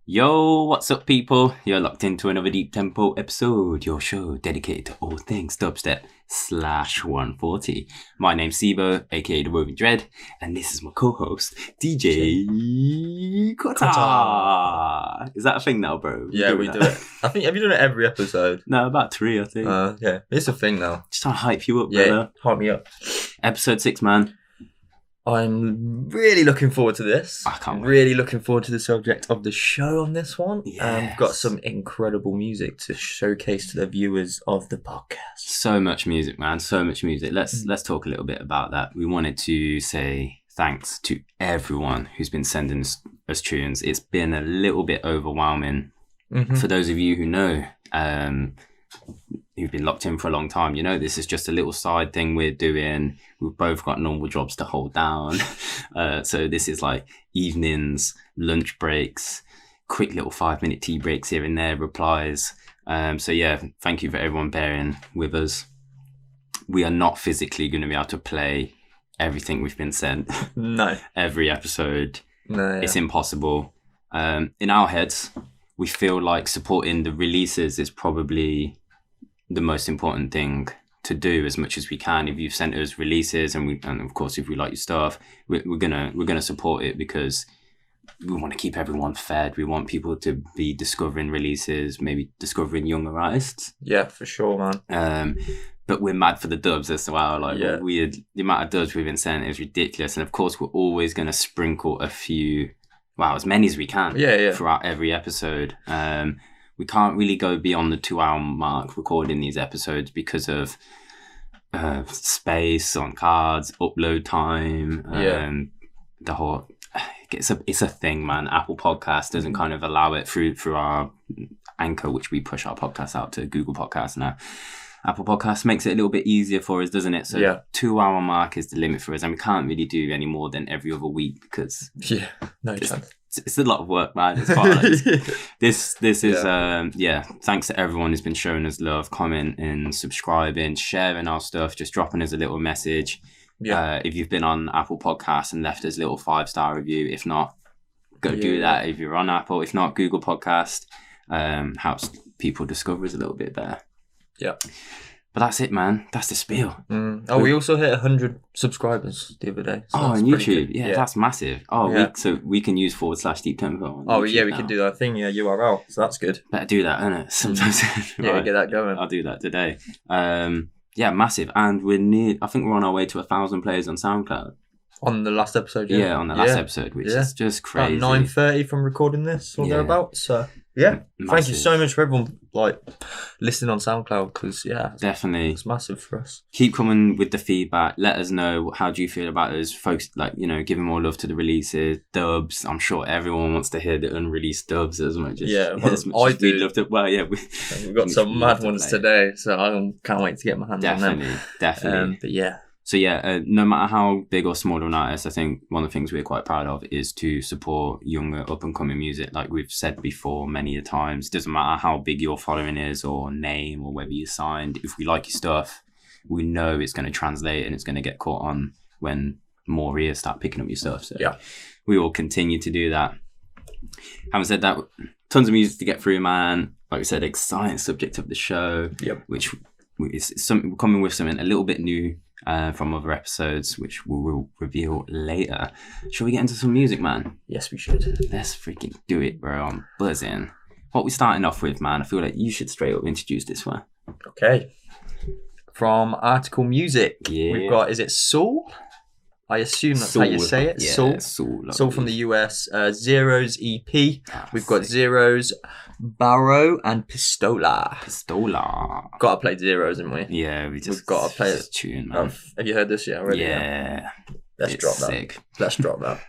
Yo, what's up, people? You're locked into another Deep Tempo episode, your show dedicated to all things dubstep /140. My name's Sebo, aka The Woven Dread, and this is my co-host, DJ Kota. Is that a thing now, bro? Yeah, we do it. I think, have you done it every episode? No, about 3, I think. Yeah, it's a thing now. Just trying to hype you up, Yeah, brother. hype me up. Episode 6, man. I'm really looking forward to this. I can't wait. Really looking forward to the subject of the show on this one. Yes. We've got some incredible music to showcase to the viewers of the podcast. So much music, man. So much music. Let's talk a little bit about that. We wanted to say thanks to everyone who's been sending us tunes. It's been a little bit overwhelming. Mm-hmm. For those of you who know, who've been locked in for a long time, you know, this is just a little side thing we're doing. We've both got normal jobs to hold down. So this is like evenings, lunch breaks, quick little 5-minute tea breaks here and there, replies. So yeah, thank you for everyone bearing with us. We are not physically going to be able to play everything we've been sent. No. Every episode. No. It's impossible. In our heads, we feel like supporting the releases is probably the most important thing to do as much as we can. If you've sent us releases and of course if we like your stuff, we're gonna support it because we want to keep everyone fed. We want people to be discovering releases, maybe discovering younger artists. Yeah, for sure, man. But we're mad for the dubs as well. Like Yeah. the amount of dubs we've been sent is ridiculous. And of course we're always gonna sprinkle a few, as many as we can throughout every episode. We can't really go beyond the 2-hour mark recording these episodes because of space on cards, upload time, the whole. It's a thing, man. Apple Podcast doesn't kind of allow it through our Anchor, which we push our podcast out to Google Podcasts now. Apple Podcast makes it a little bit easier for us, doesn't it? So 2-hour mark is the limit for us, and we can't really do any more than every other week because no chance. It's a lot of work, man. It's quite like this is thanks to everyone who's been showing us love, commenting, subscribing, sharing our stuff, just dropping us a little message. If you've been on Apple Podcasts and left us a little 5-star review, if not, go do that. If you're on Apple, if not, Google Podcast helps people discover us a little bit better. Yeah. But that's it, man. That's the spiel. We also hit 100 subscribers the other day. So on YouTube. Yeah, that's massive. So we can use /Deep Tempo. We can do that thing. URL. So that's good. Better do that, innit? Sometimes. Right. Get that going. I'll do that today. Massive. And I think we're on our way to 1,000 plays on SoundCloud. On the last episode, Yeah, on the last episode, which is just crazy. About 9:30 from recording this or thereabouts. So thank you so much for everyone listening on SoundCloud because definitely it's massive for us. Keep coming with the feedback. Let us know how do you feel about us, folks. Giving more love to the releases, dubs. I'm sure everyone wants to hear the unreleased dubs as much as as we'd love to. We've got some mad ones today, so I can't wait to get my hands on them. Definitely. So no matter how big or small of an artist, I think one of the things we're quite proud of is to support younger up-and-coming music. Like we've said before many a times, doesn't matter how big your following is or name or whether you're signed. If we like your stuff, we know it's going to translate and it's going to get caught on when more ears start picking up your stuff. So we will continue to do that. Having said that, tons of music to get through, man. Like we said, exciting subject of the show, which is something we're coming with something a little bit new. From other episodes, which we will reveal later. Shall we get into some music, man? Yes, we should. Let's freaking do it, bro. I'm buzzing. What we starting off with, man? I feel like you should straight up introduce this one. Okay. From Article Music, we've got, is it Saule? I assume that's how you say it. Yeah, Saule from the US. Zero's EP. We've got Zero's Barrow and Pistola. Gotta play Zero's, haven't we? Yeah, we've got to play it. Tune, man. Have you heard this yet already? Yeah. Let's drop that. Sick. Let's drop that.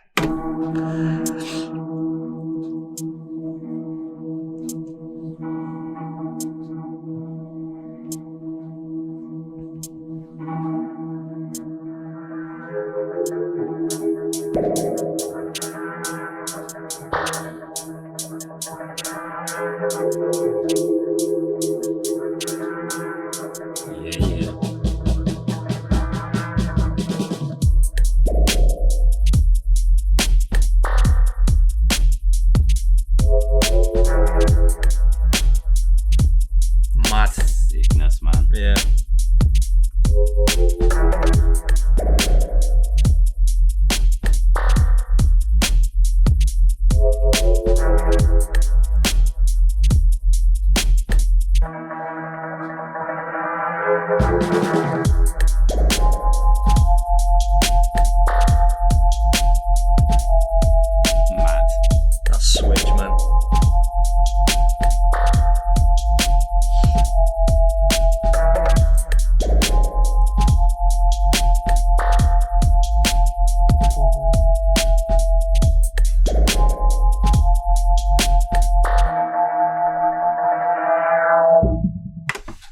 man.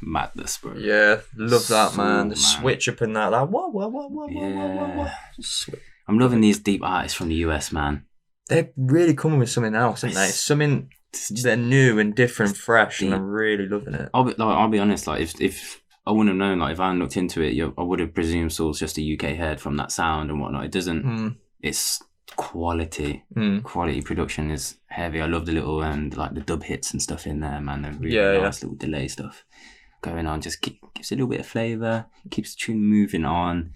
Madness, bro. Yeah, love that, man. The man. switch up in that. Whoa. Switch. I'm loving these deep artists from the US, man. They're really coming with something else, aren't they? Something they're new and different, fresh, and I'm really loving it. I'll be honest. Like, if I wouldn't have known, like, if I hadn't looked into it, I would have presumed Saul's just a UK head from that sound and whatnot. It doesn't. It's quality. Quality production is heavy. I love the little like the dub hits and stuff in there, man. They're really nice little delay stuff going on. Just gives a little bit of flavour. Keeps the tune moving on.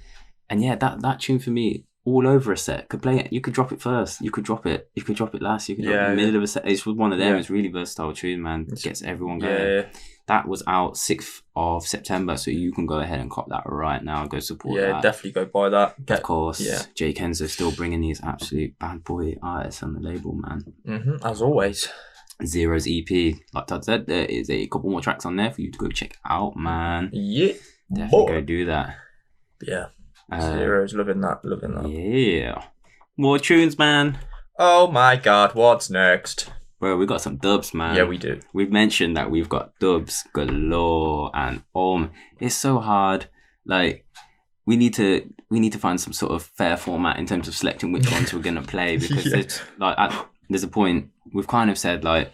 And yeah, that tune for me, all over a set. Could play it. You could drop it first. You could drop it. You could drop it last. You could drop it in the middle of a set. It's one of them. Yeah. It's really versatile tune, man. It gets everyone going. Yeah. That was out 6th of September, so you can go ahead and cop that right now. Go support that. Yeah, definitely go buy that. Of course, Jay Kenzo still bringing these absolute bad boy artists on the label, man. As always. Zero's EP, like Todd said, there is a couple more tracks on there for you to go check out, man. Yeah. Definitely go do that. Yeah. Zero's loving that. Yeah. More tunes, man. Oh my God, what's next? Bro, we got some dubs, man. Yeah, we do. We've mentioned that we've got dubs galore, and it's so hard. Like, we need to find some sort of fair format in terms of selecting which ones we're gonna play, because it's like there's a point we've kind of said, like,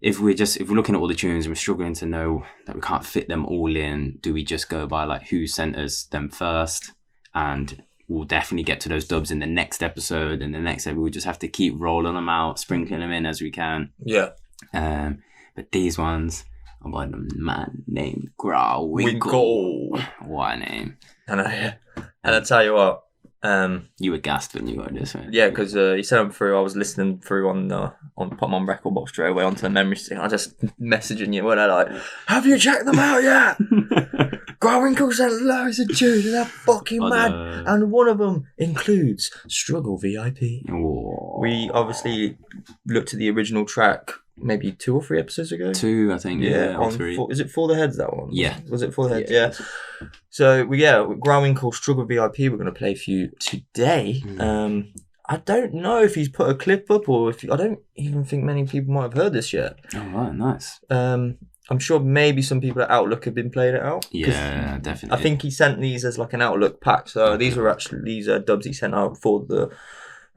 if we're looking at all the tunes and we're struggling to know that we can't fit them all in, do we just go by like who sent us them first? And we'll definitely get to those dubs in the next episode. And the next episode, we'll just have to keep rolling them out, sprinkling them in as we can. Yeah. But these ones are by the man named Grawinkel. What a name. And I tell you what. You were gassed when you got this, right? Yeah, because he sent them through. I was listening through on put them on record box straight away onto the memory stick. I just messaging you when I like, have you checked them out yet? Grawinkel sent loads of tunes. They're fucking mad, and one of them includes Struggle VIP. Whoa. We obviously looked at the original track maybe 2 or 3 episodes ago. 2, I think. Yeah, or 3. Is it For the Heads, that one? Yeah. Was it For the Heads? Yeah. So Grawinkel Struggle VIP we're going to play for you today. I don't know if he's put a clip up, or I don't even think many people might have heard this yet. Oh, right, nice. I'm sure maybe some people at Outlook have been playing it out. Yeah, definitely. I think he sent these as like an Outlook pack. So these are dubs he sent out for the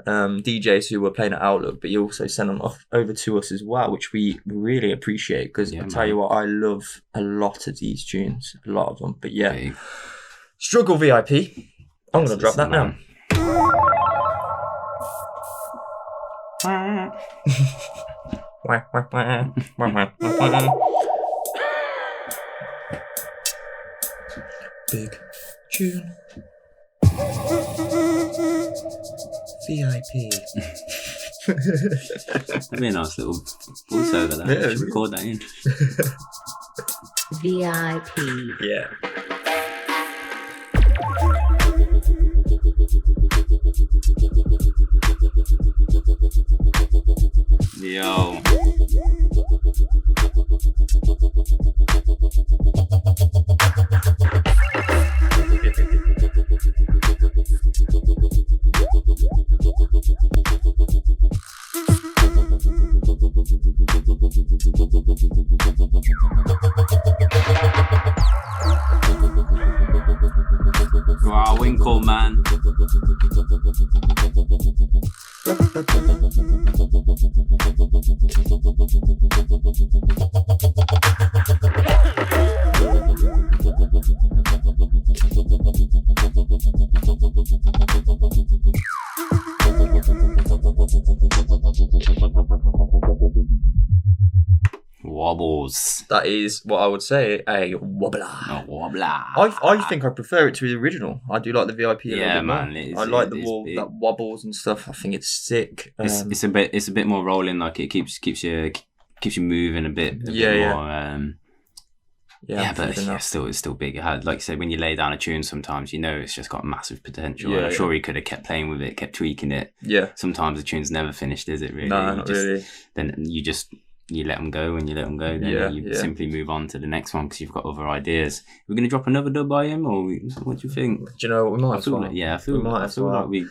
DJs who were playing at Outlook, but he also sent them over to us as well, which we really appreciate, because I tell you what, I love a lot of these tunes, a lot of them. But yeah, Struggle VIP. I'm going to drop that now. Big tune. VIP. That'd be a nice little voiceover there. Yeah, should record that in. VIP. Yeah. Yo. Grawinkel, man. Wobbles. That is what I would say, a wobbler. A wobbler. I think I prefer it to the original. I do like the VIP a little bit more. I like that wobbles and stuff. I think it's sick. It's a bit more rolling. Like, it keeps you moving a bit more. Yeah, but it's still big. It had, like you said, when you lay down a tune, sometimes it's just got massive potential. And I'm sure he could have kept playing with it, kept tweaking it. Yeah. Sometimes the tune's never finished, is it? Really? No, not really. Then you let them go, and you let them go. Then you simply move on to the next one because you've got other ideas. We're gonna drop another dub by him, or what do you think? Do you know what we might? I feel like we.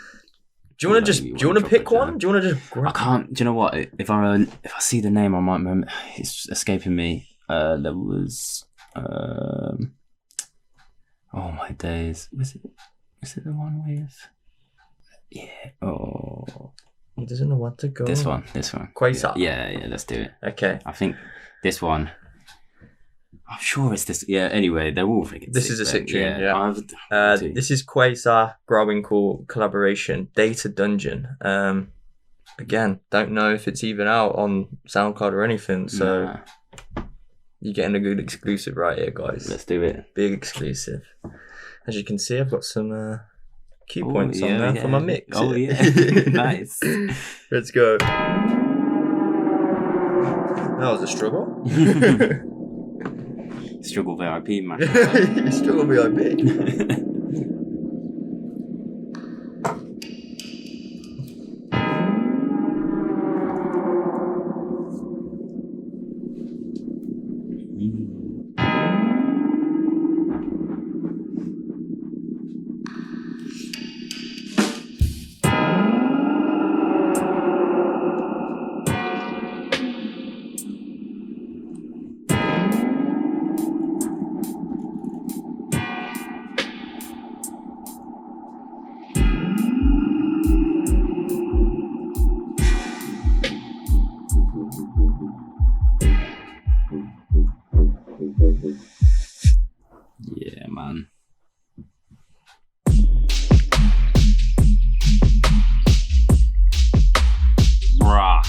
Do you want to pick one? Do you want to just? I can't. Do you know what? If I see the name, I might remember. It's escaping me. There was. Oh my days! Was it the one with? Yeah. Oh. He doesn't know what to go. This one. Quasar. Yeah. Let's do it. Okay. I think this one. I'm sure it's this. Yeah. Anyway, they're all freaking. This is a sick tune. Yeah. This is Quasar Grawinkel collaboration Data Dungeon. Again, don't know if it's even out on SoundCloud or anything. So you're getting a good exclusive right here, guys. Let's do it. Big exclusive. As you can see, I've got some key points on there for my mix. Oh yeah. Nice. Let's go. That was a struggle. Struggle VIP, man. Struggle VIP. Yeah, man. Bruh.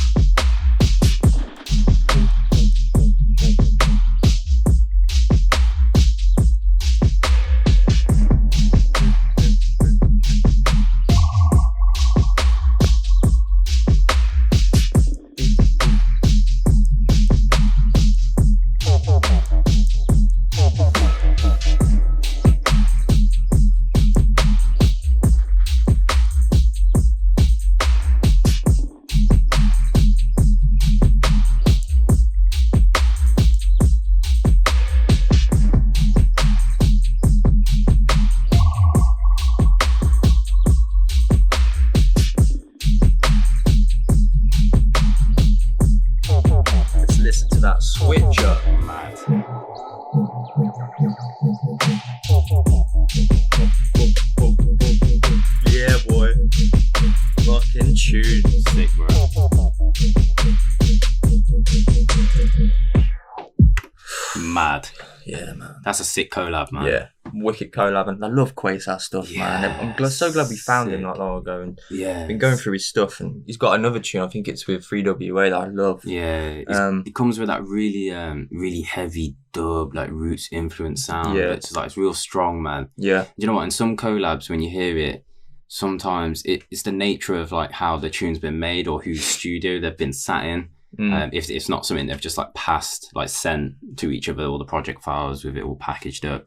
Mad. Yeah, man. That's a sick collab, man. Yeah, wicked collab, and I love Quasar stuff, man. I'm so glad we found him not long ago, and been going through his stuff, and he's got another tune. I think it's with 3WA that I love. Yeah, it comes with that really heavy dub, like roots influence sound. Yeah, it's real strong, man. Yeah, you know what? In some collabs, when you hear it, sometimes it's the nature of like how the tune's been made or whose studio they've been sat in. If it's not something they've just like passed, like sent to each other all the project files with it all packaged up,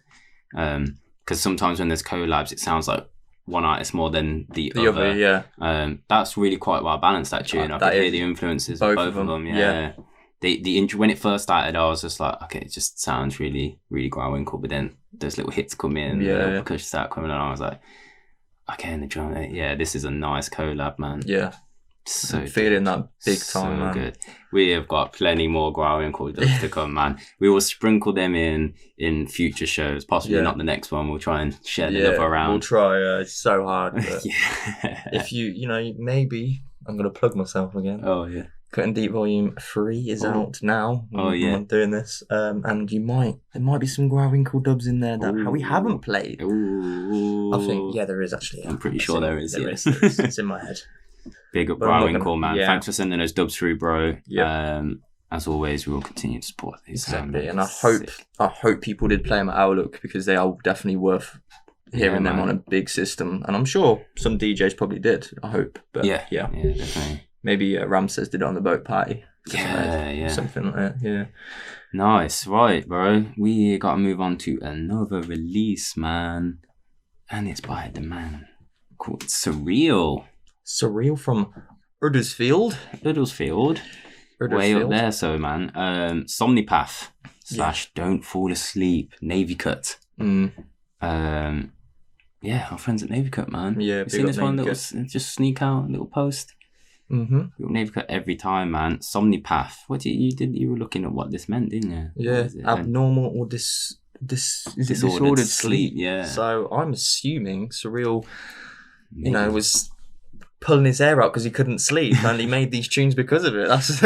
because sometimes when there's collabs it sounds like one artist more than the other. Yeah, that's really quite well balanced, that tune. I could hear the influences of both of them. Yeah. The intro, when it first started, I was just like, okay, it just sounds really Grawinkel, but then those little hits come in, the percussion start coming, and I was like, okay, and the drum, this is a nice collab, man. Yeah. So I'm feeling that big time, man. Good. We have got plenty more Grawinkel dubs to come, man. We will sprinkle them in future shows, possibly not the next one. We'll try and share the dub around. We'll try. It's so hard. But if you maybe I'm gonna plug myself again. Oh yeah. Cut and Deep Volume 3 is out now. I'm doing this, and there might be some Grawinkel dubs in there that we haven't played. Ooh. I think there is actually. I'm pretty sure there is. It's in my head. Big up Grawinkel, man. Thanks for sending those dubs through, bro. As always, we will continue to support these. Exactly, and I hope people did play them at Outlook, because they are definitely worth hearing them on a big system, and I'm sure some DJs probably did. I hope, but yeah, definitely. Maybe Ramsez did it on the boat party. Yeah. Something like that, yeah. Nice. Right, bro. We got to move on to another release, man. And it's by the man called Surreal. Surreal from Huddersfield. Way up there, so man. Somnipath / Don't Fall Asleep. Navy Cut. Yeah, our friends at Navy Cut, man. Yeah, you seen this one? Just sneak out, little post. Navy Cut every time, man. Somnipath. You were looking at what this meant, didn't you? Yeah, abnormal or disordered sleep. Yeah. So I'm assuming Surreal, was pulling his hair out because he couldn't sleep, and he made these tunes because of it. That's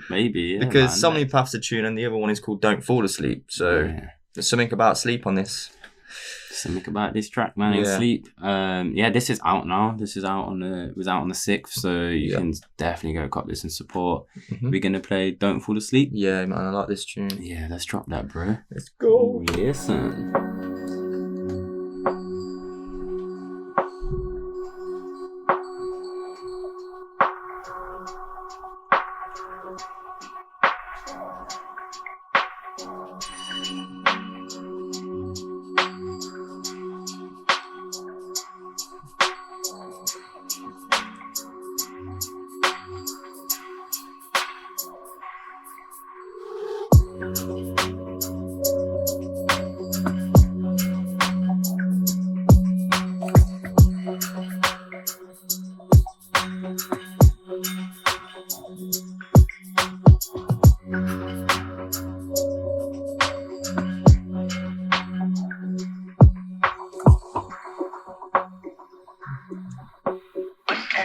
maybe, yeah. Because Somnipath's a tune, and the other one is called Don't Fall Asleep. So there's something about sleep on this. Something about this track, man. And sleep. This is out now. This is out on the 6th, so you can definitely go cop this and support. We're gonna play Don't Fall Asleep. Yeah, man, I like this tune. Yeah, let's drop that, bro. Let's go. Listen.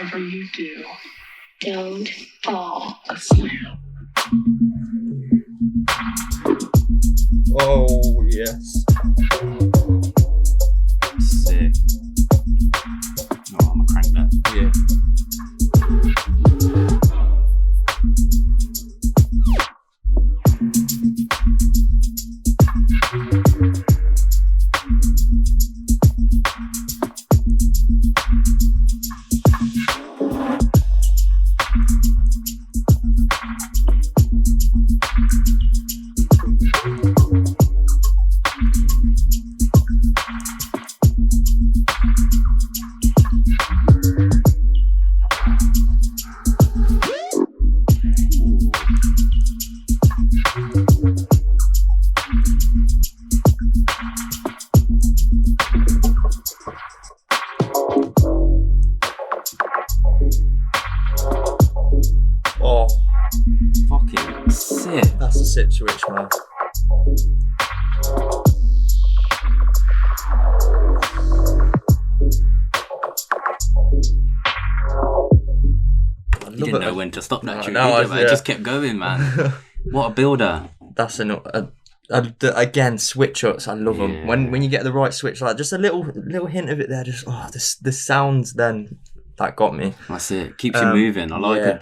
Whatever you do, don't fall asleep. Oh, yes. Sick. Oh, I'm gonna crank that. Yeah. Oh, fucking sick. That's a sick switch, man. You didn't know when to stop that tune. It just kept going, man. What a builder. That's again, switch ups. I love them. When you get the right switch, like just a little hint of it there. Just the sounds then that got me. That's it. Keeps you moving. I like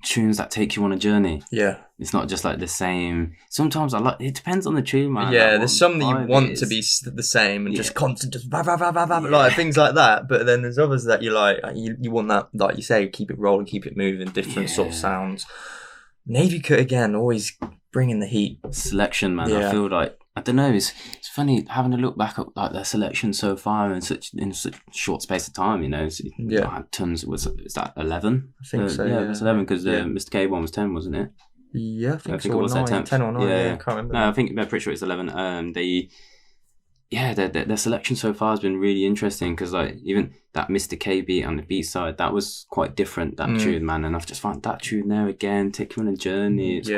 tunes that take you on a journey. Yeah. It's not just like the same. Sometimes it depends on the tune, man. Yeah, there's some that you want to be the same and just constant, just like things like that. But then there's others that you like. You want that, like you say, keep it rolling, keep it moving, different sort of sounds. Navy Cut again, always bringing the heat. Selection, man. I feel like, I don't know. It's funny having a look back at like their selection so far in such short space of time. You know, I had tons. Is that 11? I think so. Yeah, it was 11 because Mr. K one was 10, wasn't it? Yeah, I think it was 10 or 9. Yeah, I can't remember. No, I'm pretty sure it's 11. Their selection so far has been really interesting because like even that Mr. K beat on the B side, that was quite different, that tune, man. And I've just found that tune there again, take you on a journey. It's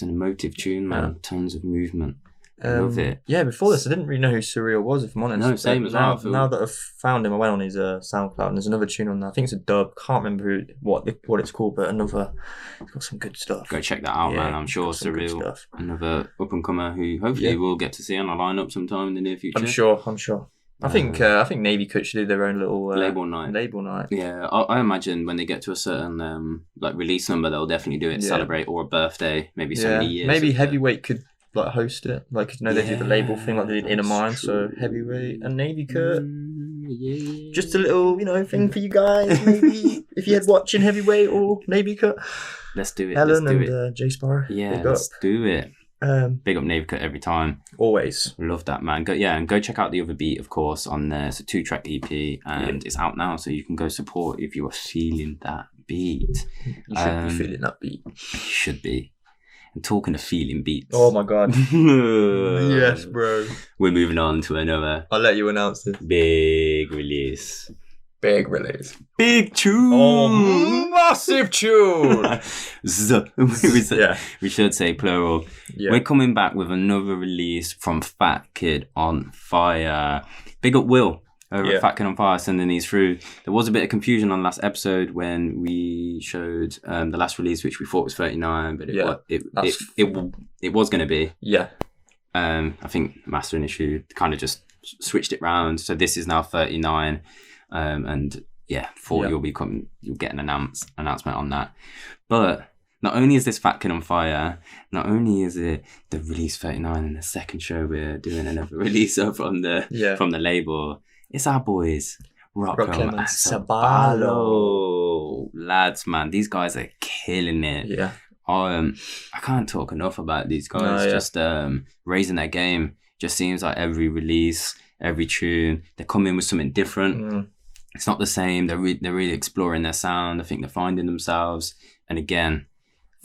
an emotive tune, man. Tons of movement. I love it. Yeah, before this, I didn't really know who Surreal was, if I'm honest. No, same as well. Now that I've found him, I went on his SoundCloud, and there's another tune on there. I think it's a dub. Can't remember what it's called, but it's got some good stuff. Go check that out, man. I'm sure Surreal, another up-and-comer who hopefully we'll get to see on a lineup sometime in the near future. I'm sure. I think Navy Cut should do their own little label night. Yeah, I imagine when they get to a certain release number, they'll definitely do it to celebrate or a birthday, maybe 70 years. Maybe Heavyweight could host it, they do the label thing like they did Inner Mind. So Heavyweight and Navy Cut. Yeah. Just a little, thing for you guys. Maybe if you're watching Heavyweight or Navy Cut. Let's do it. Helen let's do and Jay Sparrow. Yeah, big let's do it. up. Big up Navy Cut every time. Always. Love that, man. And go check out the other beat, of course, on there. It's a 2-track EP, and it's out now, so you can go support if you are feeling that beat. You should be feeling that beat. You should be. And talking of feeling beats. Oh my god. Yes, bro. We're moving on to another I'll let you announce this. big release. Big release. Big tune. Oh, massive tune. We should say plural. Yeah. We're coming back with another release from Fat Kid on Fire. Big up Will over at Fat Kid on Fire sending these through. There was a bit of confusion on last episode when we showed the last release, which we thought was 39, but it was going to be. Yeah. I think mastering issue kind of just switched it round. So this is now 39. And you'll get an announcement on that. But not only is this Fat Kid on Fire, not only is it the release 39 and the second show we're doing another release from the label, it's our boys Roklem Sebalo. Lads, man, these guys are killing it. Yeah. I can't talk enough about these guys. Just raising their game. Just seems like every release, every tune, they come in with something different. It's not the same. They're really exploring their sound. I think they're finding themselves. And again,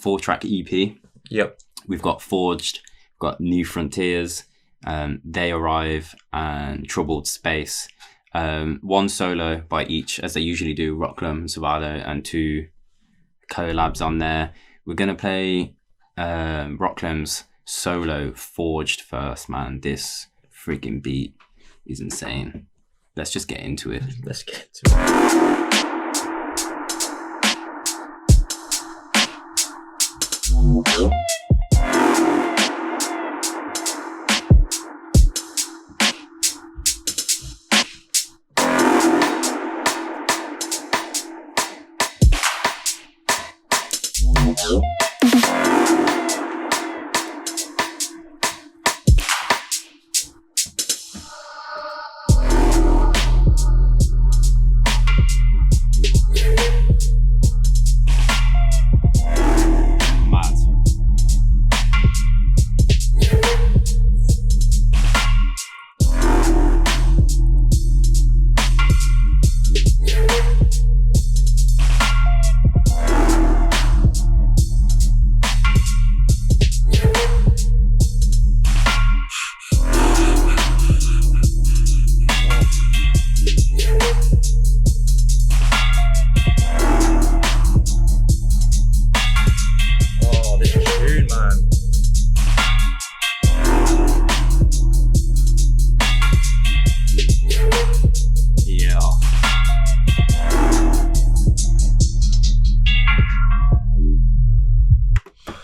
4-track EP. Yep. We've got Forged, we've got New Frontiers, They Arrive, and Troubled Space. 1 solo by each, as they usually do, Roklem Sebalo, and 2 collabs on there. We're gonna play Roklem's solo Forged first, man. This freaking beat is insane. Let's just get into it. Let's get into it.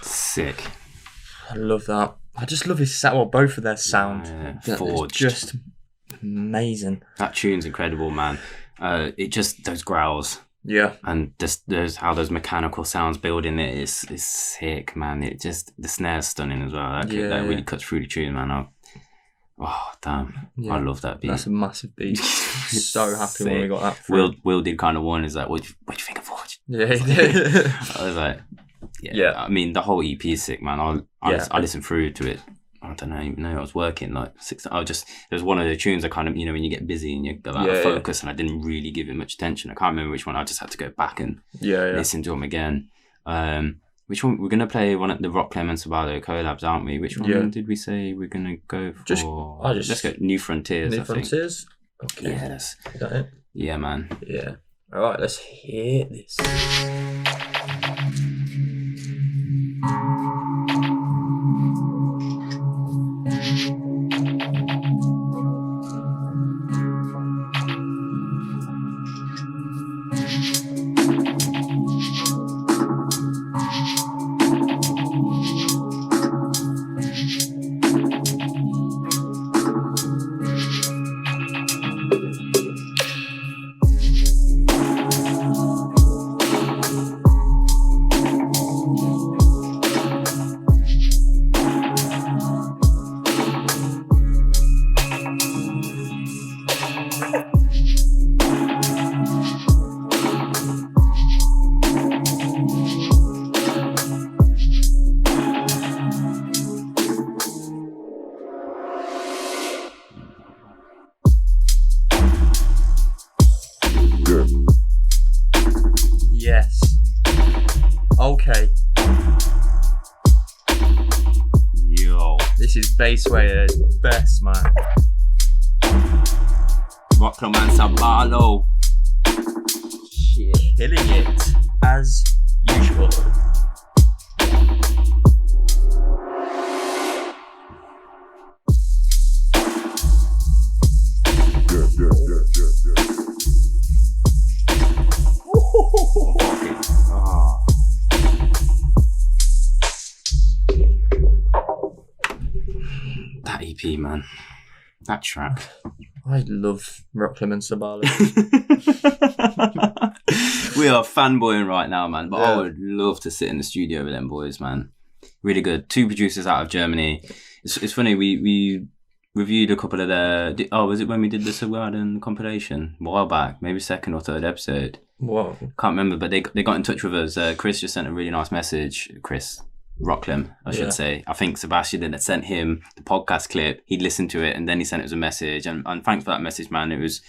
Sick. I love that. I just love his sound. Well, both of their sound. Forged. Just amazing. That tune's incredible, man. It just, those growls. Yeah. And just there's how those mechanical sounds build in it is sick, man. It just, the snare's stunning as well. That really cuts through the tune, man. Oh, damn. Yeah. I love that beat. That's a massive beat. So happy when we got that through. Will did kind of one is like, what do you think of Forge? Yeah, he did. I was like, yeah. I mean, the whole EP is sick, man. I listened through to it. I don't know, even though I was working like 6. There's one of the tunes I kind of, when you get busy and you go out of focus, and I didn't really give it much attention. I can't remember which one. I just had to go back and listen to them again. Which one? We're going to play one at the Roklem and Sebalo collabs, aren't we? Which one did we say we're going to go for? Let's go New Frontiers, New Frontiers? Okay. Yes. Is that it? Yeah, man. Yeah. All right, let's hear this. This is Basswayer's best, man. Roklem Sebalo. Killing it as usual. That EP, man. That track. I love Roklem and Sebalo. We are fanboying right now, man. But Yeah. I would love to sit in the studio with them boys, man. Really good. 2 producers out of Germany. It's funny, we reviewed a couple of their... was it when we did the Surreal compilation? A while back. Maybe 2nd or 3rd episode. Whoa. Can't remember, but they got in touch with us. Chris just sent a really nice message. Chris Roklem, I should say. I think Sebastian had sent him the podcast clip. He'd listened to it and then he sent us a message. And thanks for that message, man. It was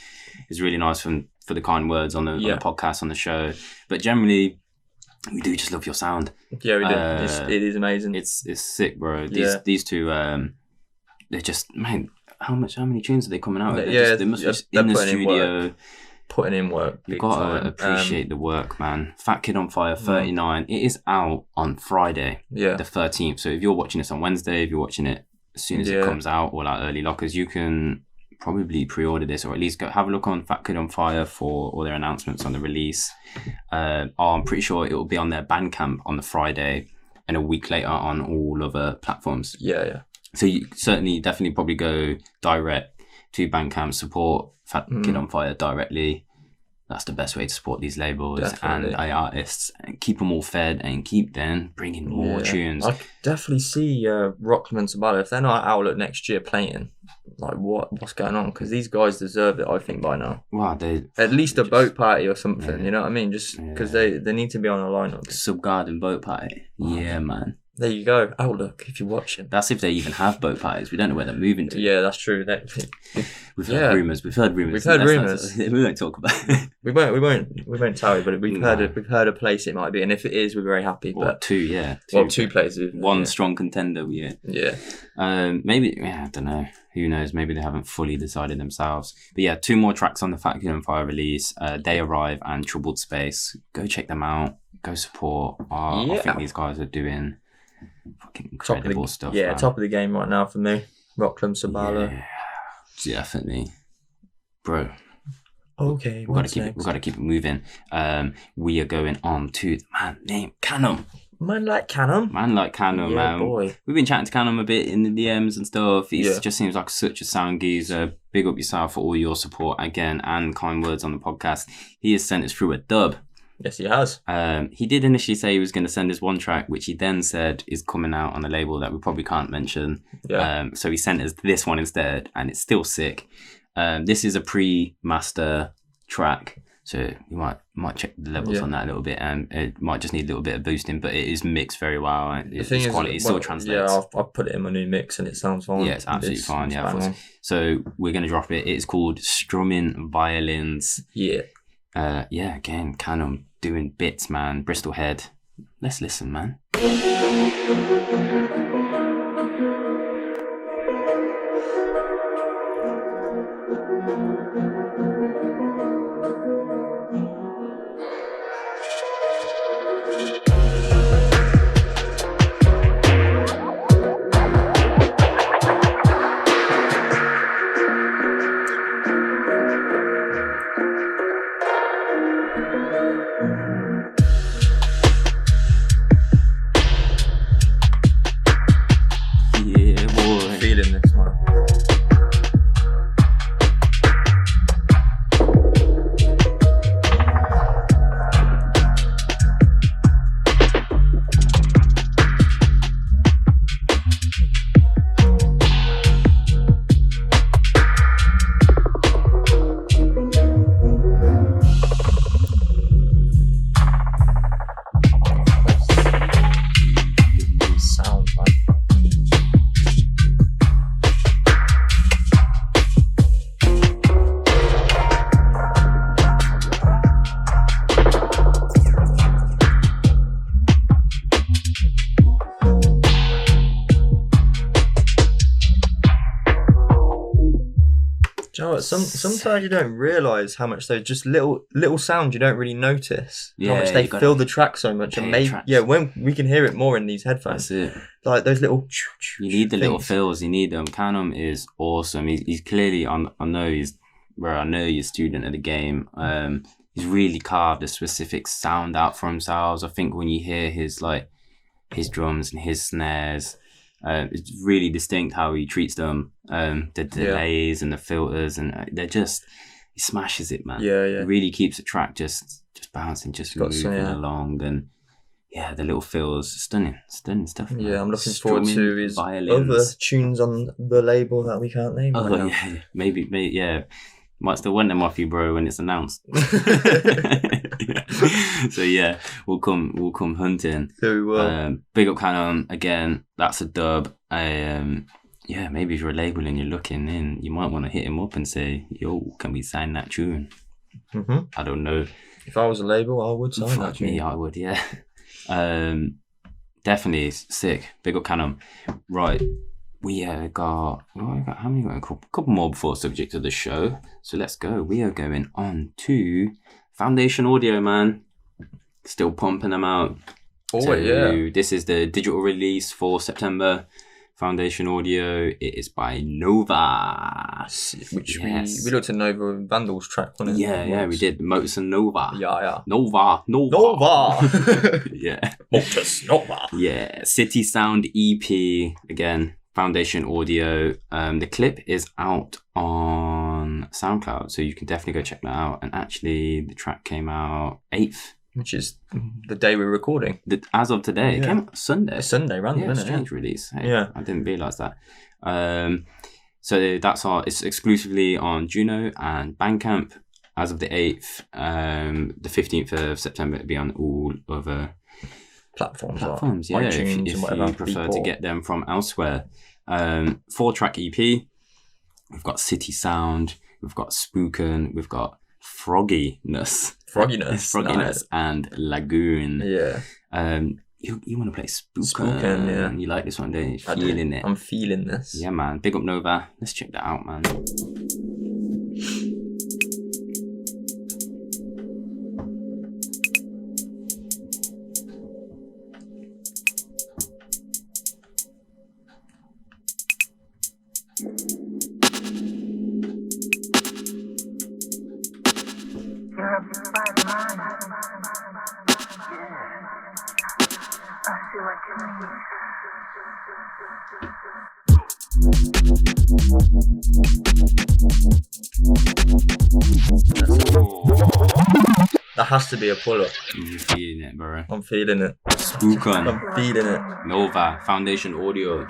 really nice for the kind words on the podcast, on the show. But generally, we do just love your sound. Yeah, we do. It is amazing. It's sick, bro. These two, they're just, man, how many tunes are they coming out with? They must be in the studio. Putting in work. You've got to appreciate the work, man. Fat Kid on Fire 39. It is out on Friday, the 13th. So if you're watching this on Wednesday, if you're watching it as soon as it comes out, or like early lockers, you can probably pre-order this, or at least go have a look on Fat Kid on Fire for all their announcements on the release. I'm pretty sure it will be on their Bandcamp on the Friday, and a week later on all other platforms. Yeah. So you definitely probably go direct to Bandcamp, support Fat Kid on Fire directly. That's the best way to support these labels and artists, and keep them all fed and keep then bringing more tunes. I could definitely see Roklem and Sebalo, if they're not at Outlook next year playing, like what's going on? Because these guys deserve it, I think, by now. Wow, at least a boat party or something, you know what I mean? Just because they need to be on a lineup. Subgarden boat party. Yeah, man. There you go, Outlook, if you're watching. That's if they even have boat parties. We don't know where they're moving to. Yeah, that's true. We've heard rumours. We won't talk about it. We won't tell you, but we've heard a place it might be, and if it is, we're very happy. Or but two places. One strong contender. Yeah. Maybe. I don't know. Who knows? Maybe they haven't fully decided themselves. But 2 more tracks on the Fat Kid on Fire release. They Arrive and Troubled Space. Go check them out. Go support. I think these guys are doing fucking incredible stuff. Yeah, man. Top of the game right now for me. Roklem Sebalo. Yeah, definitely, bro. Okay, we've got to keep it moving. We are going on to the man named Khanum. Man like Khanum, man. Boy. We've been chatting to Khanum a bit in the DMs and stuff. He just seems like such a sound geezer. Big up yourself for all your support again and kind words on the podcast. He has sent us through a dub. Yes, he has. He did initially say he was going to send us 1 track, which he then said is coming out on a label that we probably can't mention. Yeah. So he sent us this one instead, and it's still sick. This is a pre-master track, so you might check the levels on that a little bit, and it might just need a little bit of boosting, but it is mixed very well. Its quality still translates. Yeah, I've put it in my new mix, and it sounds fine. Yeah, it's absolutely fine. Yeah, so we're going to drop it. It's called Strumming Violins. Yeah. Again, Khanum doing bits, man. Bristol Head. Let's listen, man. know what? Sometimes you don't realise how much those just little sounds you don't really notice. How much they fill the track so much, and when we can hear it more in these headphones. That's it. Like those little. You need the little fills. You need them. Khanum is awesome. He's clearly I know he's a student of the game. He's really carved a specific sound out for himself. I think when you hear his drums and his snares. It's really distinct how he treats them, the delays and the filters, and he smashes it, man. Yeah. He really keeps the track just bouncing, just moving along, and the little fills, stunning stuff. Man. Yeah, I'm looking forward to his other tunes on the label that we can't name. Oh yeah, maybe, yeah. Might still want them off you, bro, when it's announced. So yeah, we'll come hunting. Very well. Big up Khanum again. That's a dub. Maybe if you're a label and you're looking in, you might want to hit him up and say, "Yo, can we sign that tune?" Mm-hmm. I don't know. If I was a label, I would sign that tune. Me, I would. Yeah. Definitely sick. Big up Khanum. Right. We got how many? Got a couple more before subject of the show. So let's go. We are going on to Foundation Audio, man. Still pumping them out. This is the digital release for September. Foundation Audio. It is by Nova. Which we looked at Nova and Vandull's track, wasn't it? Yeah, we did. Motus and Nova. Yeah. Nova. Yeah. Motus Nova. Yeah. City Sound EP again. Foundation Audio. The clip is out on SoundCloud, so you can definitely go check that out. And actually, the track came out 8th, which is the day we're recording. As of today, it came out Sunday. It's Sunday, random, isn't it? Strange release. Hey, I didn't realise that. So it's exclusively on Juno and Bandcamp as of the 8th. The 15th of September, it'll be on all other platforms, yeah, iTunes if and whatever, you prefer to get them from elsewhere. 4-track EP. We've got City Sound, we've got Spookin', we've got Frogginess, nice. And Lagoon. Yeah. You want to play Spookin', yeah. You like this one, don't you? Feeling it. I'm feeling this. Yeah, man. Big up Nova. Let's check that out, man. That has to be a puller. You're feeling it, bro. I'm feeling it. Spookin'. I'm feeling it. Nova, Foundation Audio.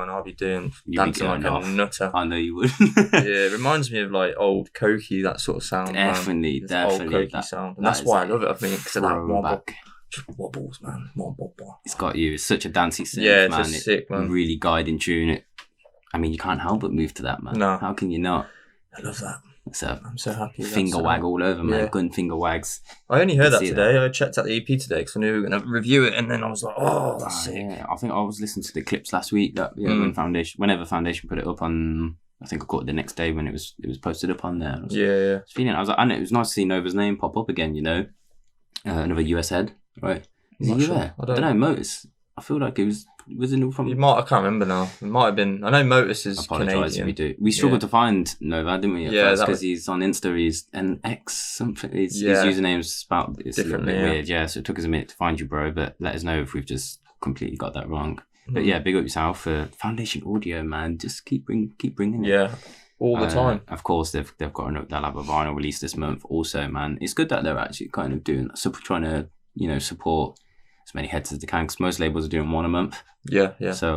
I'll be dancing like a nutter. I know you would. Yeah, it reminds me of like old Cokie, that sort of sound. Definitely. Old Cokie sound. And that's why I love it, I think, because of that wobbles, man. It's got you. It's such a dancey synth, yeah, man. It's sick, man. Really guiding tune. I mean, you can't help but move to that, man. No. How can you not? I love that. So I'm so happy. Finger wag all over, man. Yeah. Gun finger wags. I only heard that today. I checked out the EP today because I knew we were going to review it, and then I was like, "Oh, that's sick." Yeah, I think I was listening to the clips last week. That whenever Foundation put it up on, I think I caught it the next day when it was posted up on there. I was like, I know it was nice to see Nova's name pop up again. You know, another US head, right? Is he there? I don't know. Motus. I feel like it was it from. I can't remember now. It might have been. I know Motus is Canadian. If we do. We struggled to find Nova, didn't we? Because he's on Insta. He's an X something. His username's spelled. It's a little bit weird. Yeah, so it took us a minute to find you, bro. But let us know if we've just completely got that wrong. But yeah, big up yourself for Foundation Audio, man. Just keep bringing it. Yeah, all the time. Of course, they'll have a vinyl release this month. Also, man, it's good that they're actually kind of doing trying to support as many heads as they can, because most labels are doing one a month. Yeah. So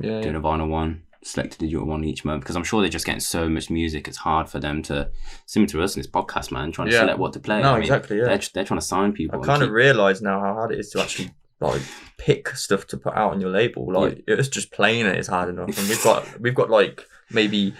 doing a vinyl one, selected digital one each month, because I'm sure they're just getting so much music. It's hard for them to, similar to us in this podcast, man, trying to select what to play. No, exactly. Yeah, they're trying to sign people. I kind of realise now how hard it is to actually like pick stuff to put out on your label. Like it's just playing it is hard enough, and we've got like maybe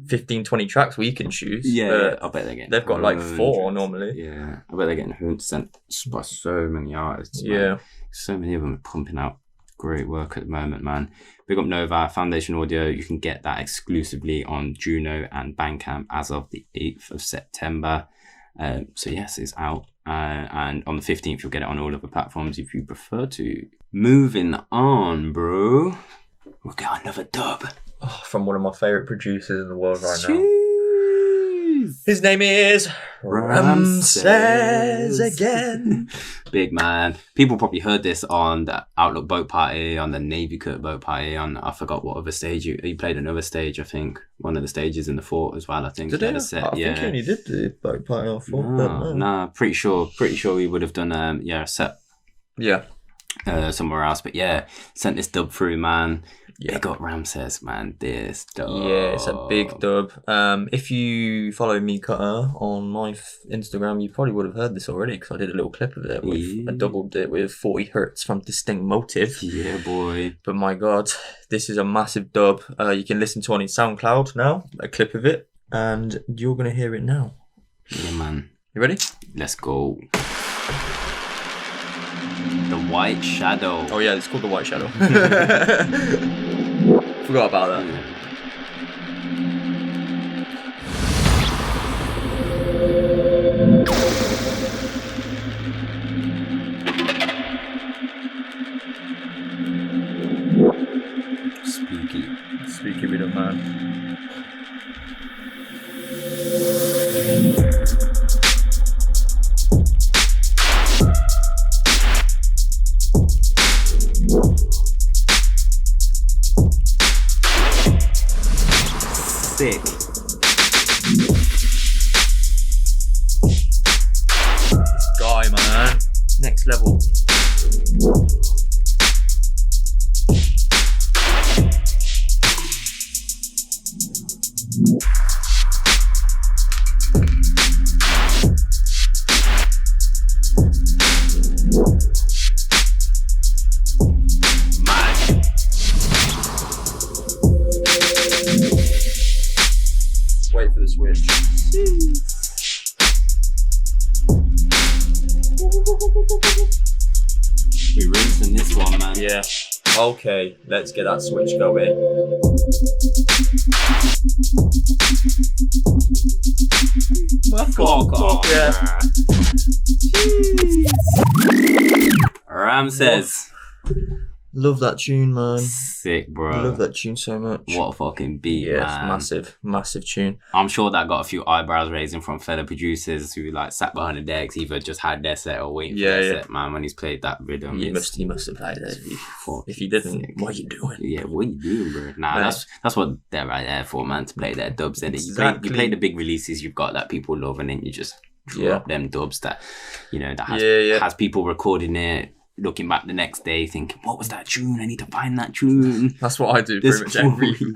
15-20 tracks we can choose. Yeah, I bet they're getting. They've got like 4 normally. Yeah, I bet they're getting sent by so many artists. Man. Yeah, so many of them are pumping out great work at the moment, man. Big up Nova, Foundation Audio. You can get that exclusively on Juno and Bandcamp as of the 8th of September. So yes, it's out. And on the 15th, you'll get it on all other platforms if you prefer to. Moving on, bro. We've got another dub. From one of my favourite producers in the world right now. His name is Ramsez again. Big man. People probably heard this on the Outlook boat party, on the Navy Cut boat party, on I forgot what other stage. He played another stage, I think. One of the stages in the fort as well, I think. Did he? I think he only did the boat party on fort. Nah, pretty sure we would have done a set. Yeah. Somewhere else. But yeah, sent this dub through, man. Yeah. Big up Ramsez, man. This dub. Yeah, it's a big dub. If you follow me, Cutter, on my Instagram, you probably would have heard this already, because I did a little clip of it. I doubled it with 40 Hertz from Distinct Motive. Yeah, boy. But my God, this is a massive dub. You can listen to it on SoundCloud now, a clip of it, and you're going to hear it now. Yeah, man. You ready? Let's go. The White Shadow. Oh yeah, it's called The White Shadow. Forgot about that. Spooky bit of man. Sick. This guy, man. Next level. Wait for the switch. We're rinsing this one, man. Yeah. Okay, let's get that switch going. Fuck off. Yeah. Ramsez. Love that tune, man. Sick, bro. I love that tune so much. What a fucking beat, yeah, man. It's massive tune. I'm sure that got a few eyebrows raising from fellow producers who like sat behind the decks, either just had their set or waiting for their set, man. When he's played that rhythm, he must have played it. If he didn't, sick. What are you doing? Yeah, what are you doing, bro? Nah, man. That's what they're right there for, man. To play their dubs. Exactly. You play the big releases you've got that people love, and then you just drop them dubs that has people recording it. Looking back the next day, thinking, "What was that tune? I need to find that tune." That's what I do pretty much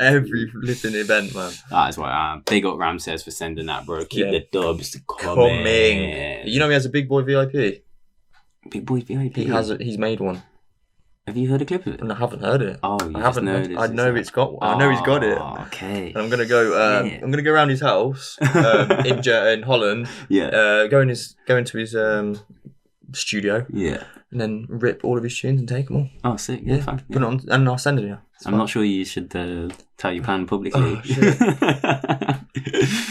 every flipping event, man. That's why big up Ramsez for sending that, bro. Keep the dubs coming. You know he has a Big Boy VIP. Big Boy VIP. He's made one. Have you heard a clip of it? And I haven't heard it. Oh, I haven't. I know it's got one. I know he's got it. Okay. And I'm gonna go. I'm gonna go around his house in Holland. Yeah. Go into his studio. Yeah. And then rip all of his tunes and take them all. Oh, sick. Yeah, fine. Put it on, and I'll send it to you. I'm not sure you should tell your plan publicly. Oh, shit.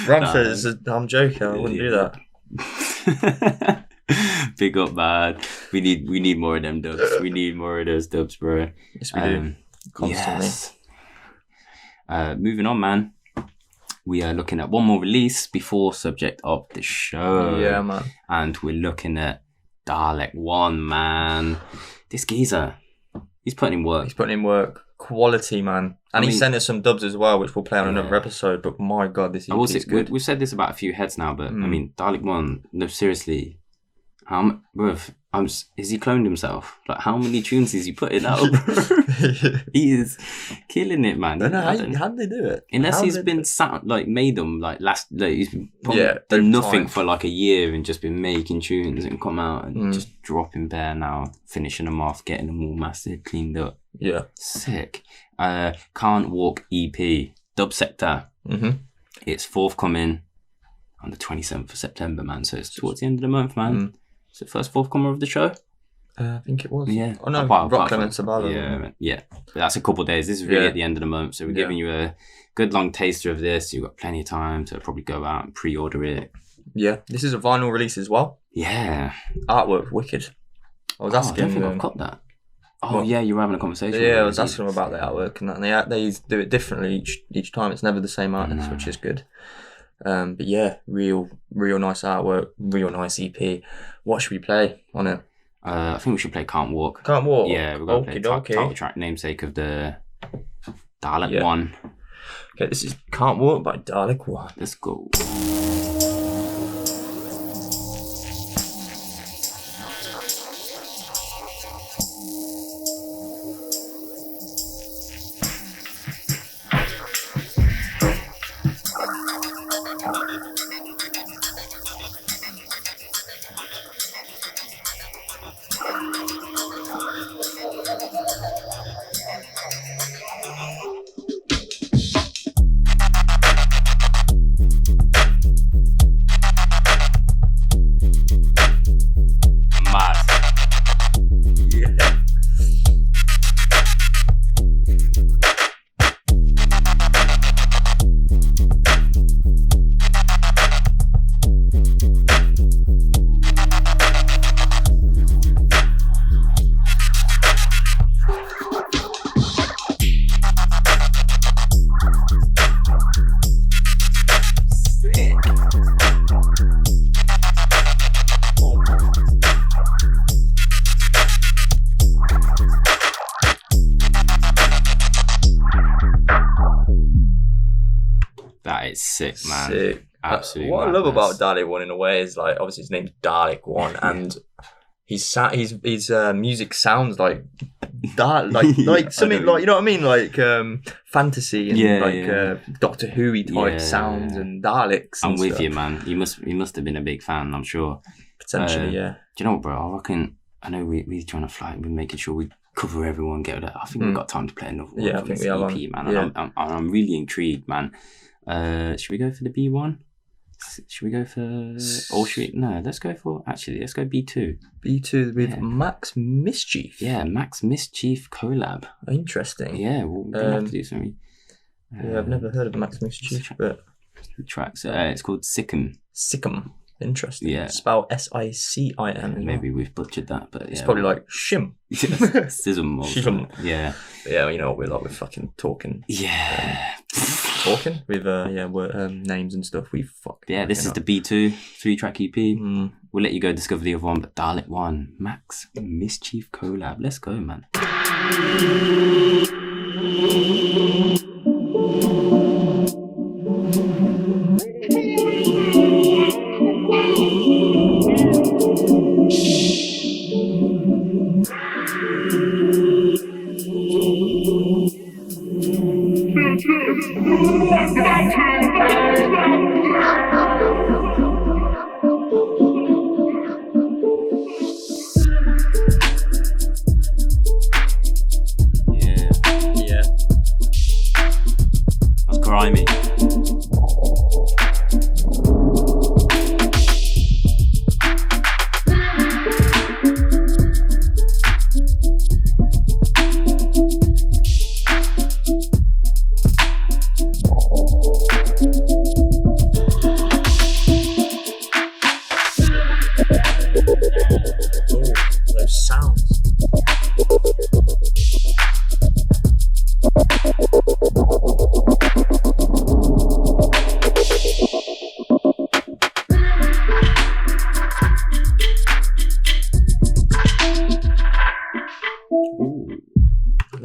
Ramsez, I'm joking. I wouldn't do that. Big up, man. We need more of them dubs. We need more of those dubs, bro. Yes, we do. Constantly. Yes. Moving on, man. We are looking at one more release before subject of the show. Yeah, man. And we're looking at Dalek 1, man. This geezer, He's putting in work. He's putting in work. Quality, man. And he sent us some dubs as well, which we'll play on another episode. But my God, this EP is good. We've said this about a few heads now, but I mean, Dalek 1, no, seriously. Is he cloned himself? Like, how many tunes is he putting out? He is killing it, man. I don't know how did they do it? Unless he's been made them he's been done nothing for like a year and just been making tunes and come out and just dropping bare now, finishing them off, getting them all mastered, cleaned up. Yeah, sick. Can't Walk EP, Dub Sector. It's forthcoming on the 27th of September, man. So it's towards the end of the month, man. It's the first forthcomer of the show. I think it was. Yeah. Oh no, Roklem Sebalo. Yeah, yeah. But that's a couple of days. This is really at the end of the month, so we're giving you a good long taster of this. You've got plenty of time to probably go out and pre-order it. Yeah, this is a vinyl release as well. Yeah. Artwork, wicked. I was asking. I don't think I've got that. Oh yeah, you were having a conversation. Yeah, I was asking them about the artwork and that. They do it differently each time. It's never the same artist, which is good. But yeah, real nice artwork, real nice EP. What should we play on it? I think we should play Can't Walk. Can't Walk? Yeah, we're going to play title track, namesake of the Dalek 1. Okay, this is Can't Walk by Dalek 1. Let's go. Sick, man. Sick. Absolutely. What I love about Dalek 1 in a way is, like, obviously his name's Dalek 1 and his music sounds like like something like, you know what I mean, like fantasy and Doctor Who type sounds and Daleks. I'm with you, man. You must have been a big fan, I'm sure. Potentially, Do you know what, bro? I reckon. I know we're trying to fly. We're making sure we cover everyone. I think we've got time to play another one. Yeah, I think we have EP, man. Yeah. I'm really intrigued, man. Should we go for the B1? Should we go for... Or should we... No, let's go B2. B2 with Max Mischief. Yeah, Max Mischief collab. Interesting. Yeah, we're going to have to do something. I've never heard of Max Mischief, but... Tracks. It's called Sickum. Sickum. Interesting. Yeah. Spell S-I-C-I-M. Maybe we've butchered that, but it's probably like shim. Sism. Shim. Yeah. Yeah, you know what we're like with fucking talking. Yeah. Talking with names and stuff. This is the B2 3-track EP. We'll let you go discover the other one, but Dalek 1, Max Mischief collab. Let's go, man.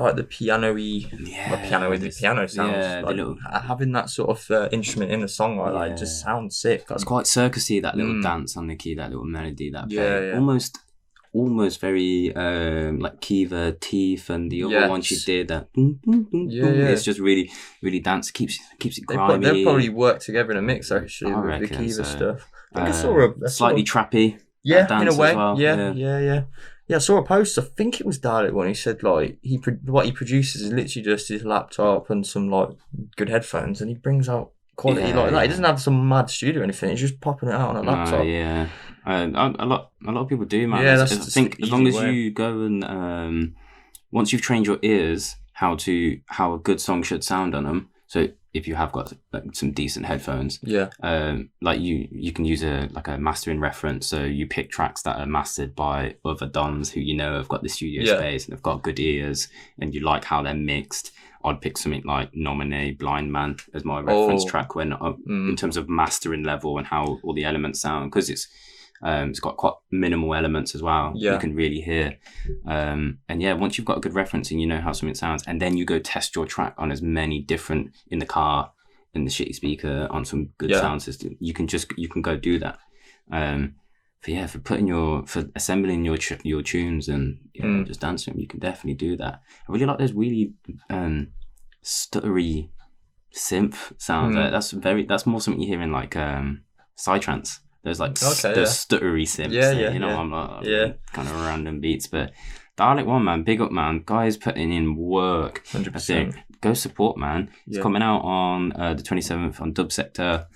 like the piano-y, the piano sounds. Yeah, like, having that sort of instrument in a song like that, it just sounds sick. It's quite circusy, that little dance on the key, that little melody that play. Yeah. Almost very like Kiva, Teeth, and the other one she did that. It's just really, really dance. Keeps it grimy. They'll probably work together in a mix actually with the Kiva stuff. I think I saw a slightly trappy. Yeah, dance in a way. as well. Yeah. I saw a post. I think it was Dalek one. He said like what he produces is literally just his laptop and some like good headphones, and he brings out quality like that. He doesn't have some mad studio or anything. He's just popping it out on a laptop. A lot of people do, man. Yeah, I think as long as you go and once you've trained your ears how a good song should sound on them. So if you have got like, some decent headphones, like you can use a mastering reference. So you pick tracks that are mastered by other dons who have got the studio space and have got good ears, and you like how they're mixed. I'd pick something like Nominee Blind Man as my reference track when in terms of mastering level and how all the elements sound, because it's got quite minimal elements as well. You can really hear. And once you've got a good reference and you know how something sounds, and then you go test your track on as many different, in the car, in the shitty speaker, on some good sound system, you can go do that. For assembling your tunes and just dancing them, you can definitely do that. I really like those really stuttery synth sounds. That's more something you hear in like psytrance. There's like those stuttery synths. I'm like kind of random beats, but Dalek one, man, big up, man. Guys putting in work. 100%. I think go support, man. It's coming out on the 27th on Dub Sector.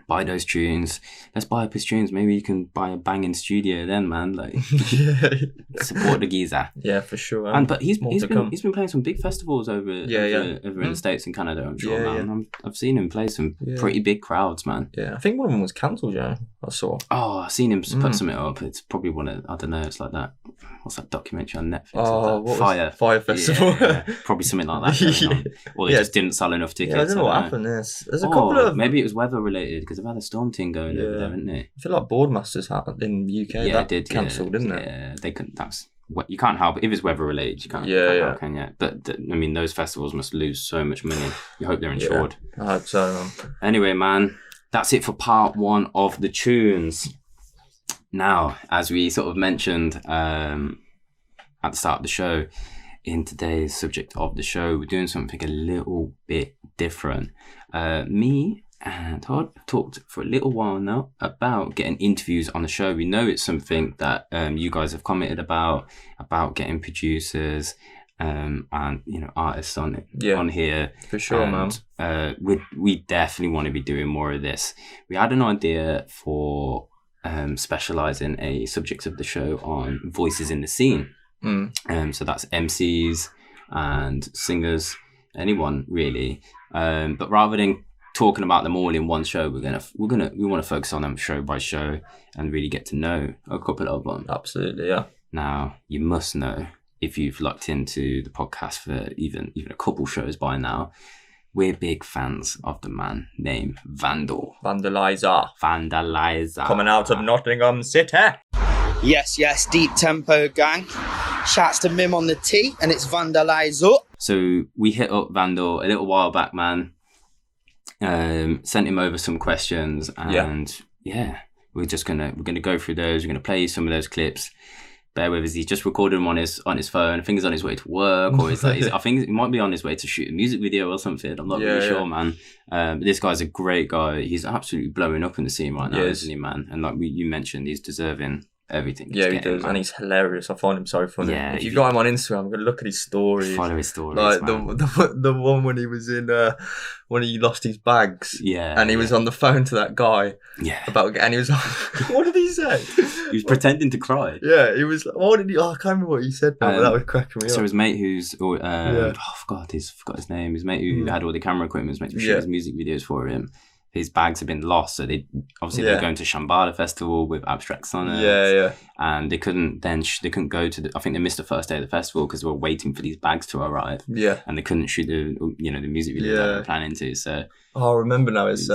Buy those tunes. Let's buy up his tunes. Maybe you can buy a banging studio then, man. Like support the geezer. Yeah, for sure. But he's been playing some big festivals over in the States and Canada, I'm sure, man. I've seen him play some pretty big crowds, man. Yeah, I think one of them was cancelled, I saw. Oh, I've seen him put something up. It's probably one of, I don't know, it's like that. What's that documentary on Netflix? Oh, Fire Festival. Yeah, probably something like that. Or they just didn't sell enough tickets. I don't know what happened. There's a couple of... Maybe it was weather related, because they've had a storm thing going over there, haven't they? I feel like Boardmasters in the UK. Yeah, it did. Cancelled, didn't it? Yeah, they couldn't. You can't help it. If it's weather related, you can't. Help, can you? But I mean, those festivals must lose so much money. You hope they're insured. I hope so. Anyway, man, that's it for part one of the tunes. Now, as we sort of mentioned at the start of the show, in today's subject of the show, we're doing something a little bit different. Me and Todd have talked for a little while now about getting interviews on the show. We know it's something that you guys have commented about getting producers and artists on here. For sure, man. We definitely want to be doing more of this. We had an idea for specialising a subject of the show on voices in the scene. So that's MCs and singers, anyone really. But rather than talking about them all in one show, we want to focus on them show by show and really get to know a couple of them. Absolutely, yeah. Now, you must know, if you've looked into the podcast for even a couple shows by now, we're big fans of the man named Vandull. Vandalizer. Coming out of Nottingham City. Yes, deep tempo gang. Shouts to Mim on the T, and it's Vandalizer. So we hit up Vandull a little while back, man. Sent him over some questions, and we're gonna go through those. We're gonna play some of those clips. Bear with us. He's just recorded him on his phone. I think he's on his way to work, or I think he might be on his way to shoot a music video or something. I'm not really sure, man. But this guy's a great guy. He's absolutely blowing up in the scene right now, isn't he, man? And like you mentioned, he's deserving everything. Yeah, he does, and he's hilarious. I find him so funny. Yeah, if you've got him on Instagram, go look at his stories. Follow his stories, like man. the one when he was in when he lost his bags. Yeah, and he was on the phone to that guy. Yeah, and he was like, what did he say? He was pretending to cry. Yeah, he was. What did he? I can't remember what he said. But that was cracking me up. So his mate, who's I forgot his name. His mate who had all the camera equipment, was meant to shoot his music videos for him. His bags have been lost, so they're going to Shambhala Festival with Abstract Sonics. And they couldn't go to I think they missed the first day of the festival because they were waiting for these bags to arrive. Yeah, and they couldn't shoot the music video that they were planning to. So I remember now. It's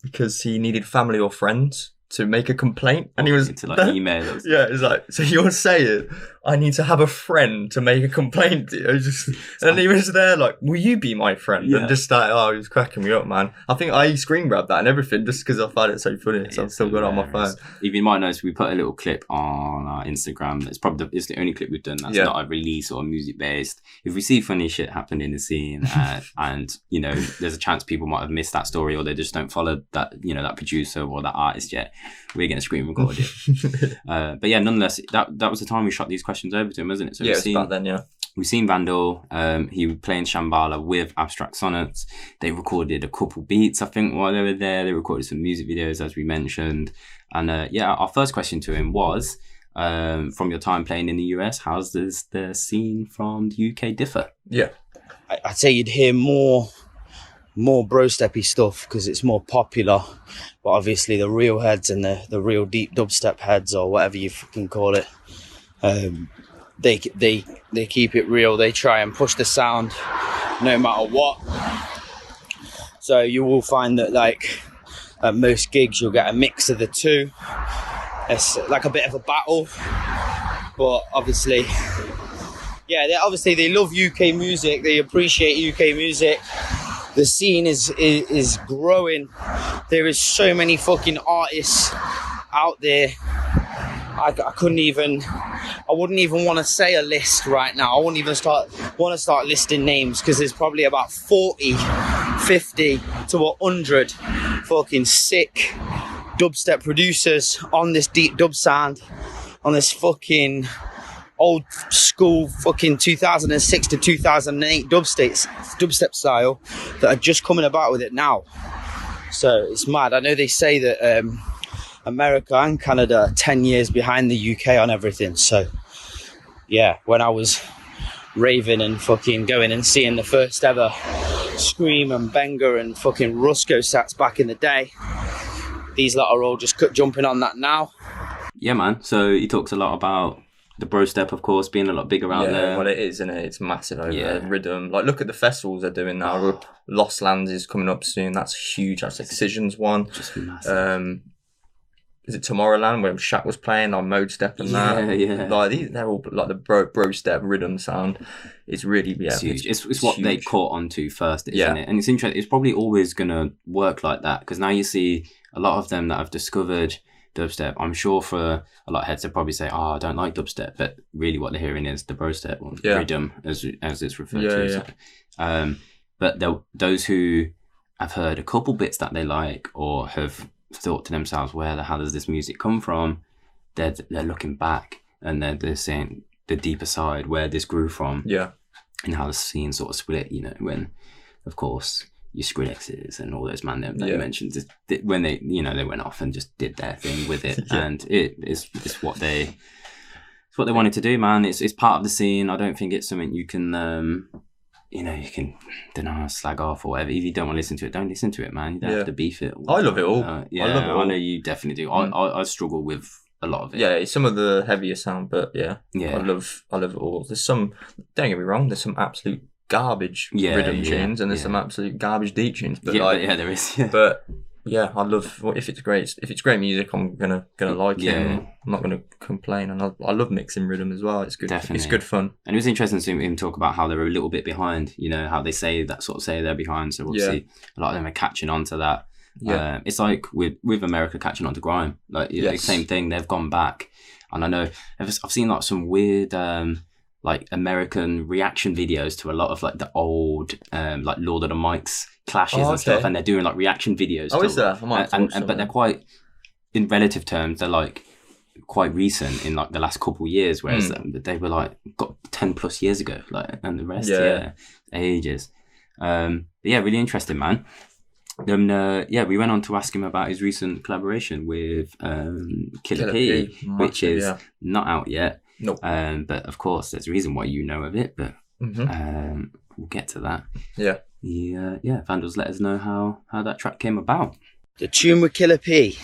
because he needed family or friends to make a complaint, and he was to like email us. Yeah, it's like, so you're saying I need to have a friend to make a complaint? And he was there like, will you be my friend? And just like, he was cracking me up, man. I think I screen grabbed that and everything just because I found it so funny. So I've still got it on my phone. If you might notice, we put a little clip on our Instagram. It's probably it's the only clip we've done that's not a release or music based. If we see funny shit happening in the scene, and you know, there's a chance people might have missed that story, or they just don't follow that, you know, that producer or that artist yet, we're going to screen record it. But yeah, nonetheless, that was the time we shot these questions over to him, wasn't it? So it's back then, yeah. We've seen Vandull. He was playing Shambhala with Abstract Sonnets. They recorded a couple beats, I think, while they were there. They recorded some music videos, as we mentioned. And our first question to him was, from your time playing in the US, how's the scene from the UK differ? Yeah. I'd say you'd hear more bro-steppy stuff because it's more popular, but obviously the real heads and the real deep dubstep heads, or whatever you fucking call it, they keep it real. They try and push the sound no matter what. So you will find that, like, at most gigs you'll get a mix of the two. It's like a bit of a battle, but obviously they love UK music. They appreciate UK music. The scene is growing. There is so many fucking artists out there. I wouldn't even want to say a list right now. I wouldn't even want to start listing names, because there's probably about 40, 50 to 100 fucking sick dubstep producers on this deep dub sound, on this fucking old school fucking 2006 to 2008 dubstep style, that are just coming about with it now. So it's mad. I know they say that America and Canada are 10 years behind the UK on everything. So yeah, when I was raving and fucking going and seeing the first ever Scream and Benga and fucking Rusko sats back in the day, these lot are all just jumping on that now. Yeah, man. So he talks a lot about the bro step, of course, being a lot bigger out there. Well, it is, isn't it? It's massive over there. Rhythm. Like, look at the festivals they're doing now. Lost Lands is coming up soon. That's huge. That's Excision's one. Just massive. Is it Tomorrowland where Shaq was playing on Mode Step and that? Yeah. Like, they're all like the bro step rhythm sound. It's really it's huge. It's what huge. They caught onto first, isn't it? And it's interesting. It's probably always gonna work like that, because now you see a lot of them that have discovered dubstep. I'm sure for a lot of heads, they probably say, "Oh, I don't like dubstep," but really, what they're hearing is the bro step or rhythm, as it's referred to. So, but those who have heard a couple bits that they like, or have thought to themselves, where the hell does this music come from? They're looking back and they're saying the deeper side, where this grew from, and how the scene sort of split. You know, when, of course, your Skrillexes and all those man that you mentioned, when they went off and just did their thing with it, and it's what they wanted to do, man. It's part of the scene. I don't think it's something you can. You can slag off or whatever. If you don't want to listen to it, don't listen to it, man. You don't have to beef it. I love it all. I love it all. I know you definitely do. I struggle with a lot of it. Yeah, some of the heavier sound, but I love it all. There's some, don't get me wrong, there's some absolute garbage rhythm tunes, and there's some absolute garbage deep tunes. But there is. Yeah. But yeah, I love if it's great music, I'm gonna like it. I'm not gonna complain, and I love mixing rhythm as well. It's good. Definitely. It's good fun. And it was interesting to see him talk about how they're a little bit behind. You know, how they say they're behind. So obviously a lot of them are catching on to that. Yeah, it's like with America catching on to grime. Like the same thing. They've gone back, and I know I've seen like some weird like American reaction videos to a lot of like the old like Lord of the Mics clashes and stuff, and they're doing like reaction videos. Is there? I might but they're quite, in relative terms, they're like quite recent in like the last couple of years, whereas they were like got 10 plus years ago, like, and the rest ages. But yeah, really interesting, man. Then we went on to ask him about his recent collaboration with Killer P, which is not out yet. Nope. But of course, there's a reason why you know of it, but we'll get to that. Yeah. Vandull's let us know how that track came about. The tune with Killer P.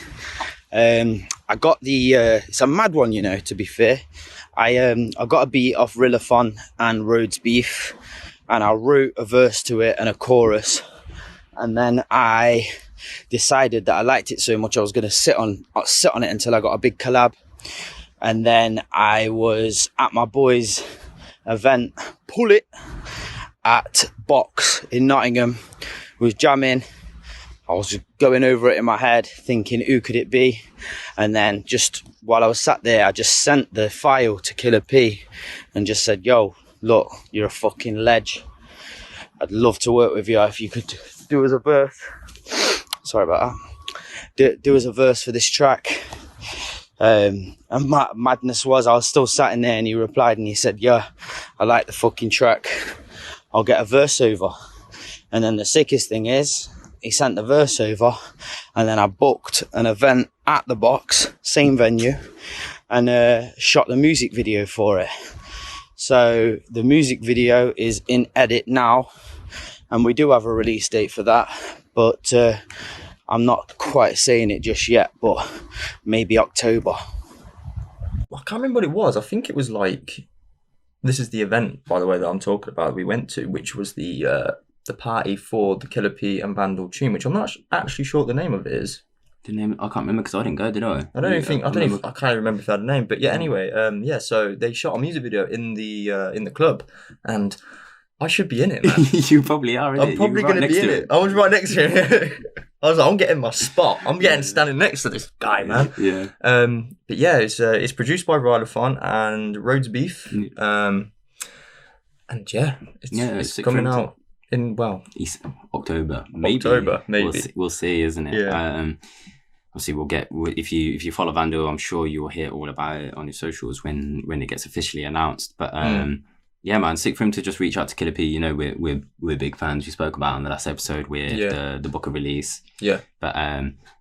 I got the it's a mad one, to be fair. I got a beat off Rillathon and Rhodes Beef, and I wrote a verse to it and a chorus, and then I decided that I liked it so much I was going to sit on it until I got a big collab. And then I was at my boy's event, Pull It, at Box in Nottingham. We was jamming. I was going over it in my head, thinking, who could it be? And then just while I was sat there, I just sent the file to Killer P and just said, yo, look, you're a fucking ledge. I'd love to work with you if you could do as a verse. Sorry about that. Do as a verse for this track. And my madness was, I was still sat in there and he replied and he said, yeah, I like the fucking track. I'll get a verse over. And then the sickest thing is, he sent the verse over and then I booked an event at the Box, same venue, and shot the music video for it. So the music video is in edit now and we do have a release date for that, but I'm not quite saying it just yet, but maybe October. I can't remember what it was. I think it was like, this is the event, by the way, that I'm talking about, we went to, which was the party for the Killer P and Vandull tune, which I'm not actually sure what the name of it is. The name, I can't remember because I didn't go, did I? I can't remember if I had a name, but yeah. Anyway, so they shot a music video in the club, and I should be in it, man. You probably are. I'm probably going to be in it. I was right next to him. I was like, I'm getting my spot. I'm getting standing next to this guy, man. Yeah. But yeah, it's produced by Roklem and Rhodes Beef. And yeah, it's coming out in October, maybe. We'll see, isn't it? Yeah. Obviously, we'll get, if you follow Vandull, I'm sure you'll hear all about it on your socials when it gets officially announced. But yeah, man, sick for him to just reach out to Killer P. You know, we're big fans. We spoke about on the last episode with the book of release. Yeah. But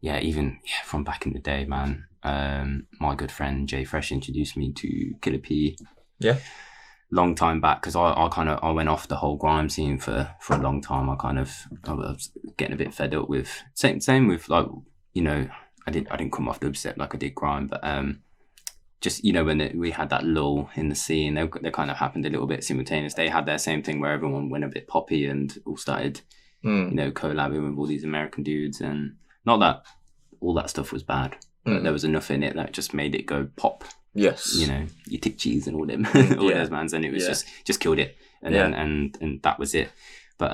even from back in the day, man. My good friend Jay Fresh introduced me to Killer P. Yeah. Long time back, because I went off the whole grime scene for a long time. I was getting a bit fed up with same with, like, you know, I didn't come off dubstep like I did grime, but just, you know, when we had that lull in the scene, they kind of happened a little bit simultaneous. They had their same thing where everyone went a bit poppy and all started, you know, collabing with all these American dudes, and not that all that stuff was bad, but there was enough in it that just made it go pop. Yes. You know, you Tik cheese and all them, all those mans, and it was just killed it, and then and that was it. But